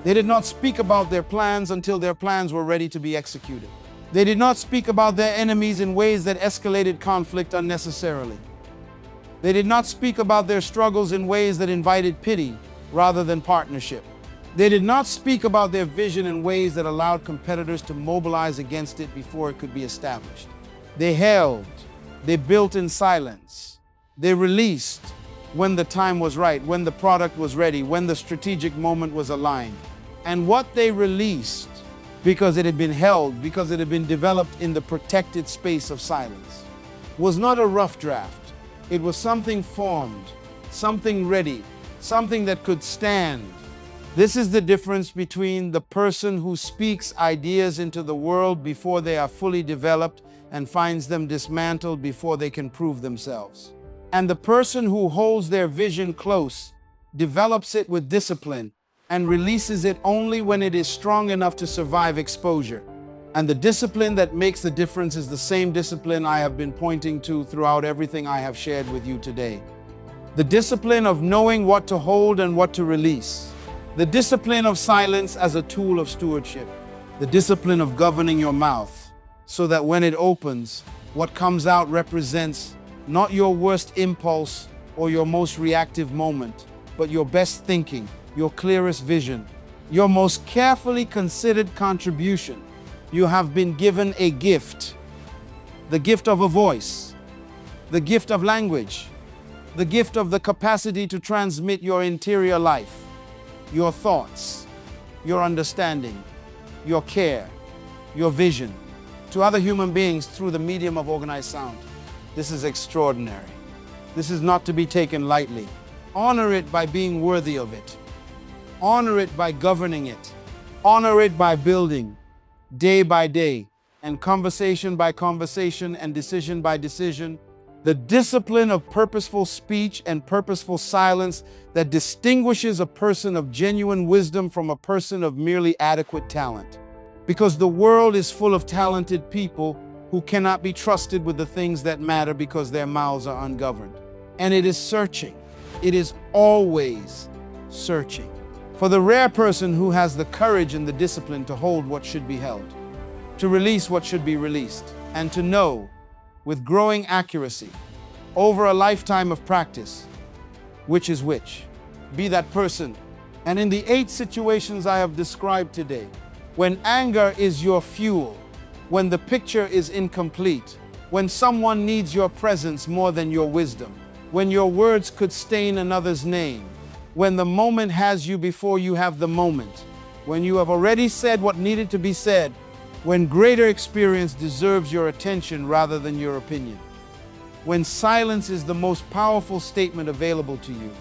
They did not speak about their plans until their plans were ready to be executed. They did not speak about their enemies in ways that escalated conflict unnecessarily. They did not speak about their struggles in ways that invited pity rather than partnership. They did not speak about their vision in ways that allowed competitors to mobilize against it before it could be established. They held, they built in silence. They released when the time was right, when the product was ready, when the strategic moment was aligned. And what they released, because it had been held, because it had been developed in the protected space of silence, was not a rough draft. It was something formed, something ready, something that could stand. This is the difference between the person who speaks ideas into the world before they are fully developed and finds them dismantled before they can prove themselves, and the person who holds their vision close, develops it with discipline, and releases it only when it is strong enough to survive exposure. And the discipline that makes the difference is the same discipline I have been pointing to throughout everything I have shared with you today. The discipline of knowing what to hold and what to release. The discipline of silence as a tool of stewardship. The discipline of governing your mouth so that when it opens, what comes out represents not your worst impulse or your most reactive moment, but your best thinking, your clearest vision, your most carefully considered contribution. You have been given a gift, the gift of a voice, the gift of language, the gift of the capacity to transmit your interior life, your thoughts, your understanding, your care, your vision to other human beings through the medium of organized sound. This is extraordinary. This is not to be taken lightly. Honor it by being worthy of it. Honor it by governing it. Honor it by building, day by day, and conversation by conversation, and decision by decision, the discipline of purposeful speech and purposeful silence that distinguishes a person of genuine wisdom from a person of merely adequate talent. Because the world is full of talented people who cannot be trusted with the things that matter because their mouths are ungoverned. And it is searching. It is always searching for the rare person who has the courage and the discipline to hold what should be held, to release what should be released, and to know with growing accuracy over a lifetime of practice which is which. Be that person. And in the 8 situations I have described today, when anger is your fuel, when the picture is incomplete, when someone needs your presence more than your wisdom, when your words could stain another's name, when the moment has you before you have the moment, when you have already said what needed to be said, when greater experience deserves your attention rather than your opinion, when silence is the most powerful statement available to you.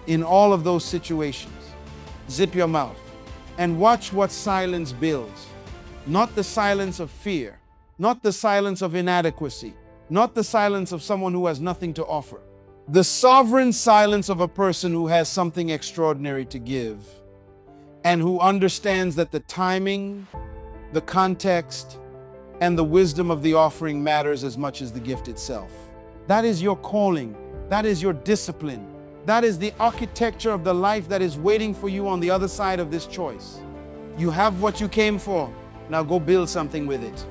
In all of those situations, zip your mouth and watch what silence builds. Not the silence of fear, not the silence of inadequacy, not the silence of someone who has nothing to offer. The sovereign silence of a person who has something extraordinary to give and who understands that the timing, the context, and the wisdom of the offering matters as much as the gift itself. That is your calling. That is your discipline. That is the architecture of the life that is waiting for you on the other side of this choice. You have what you came for. Now go build something with it.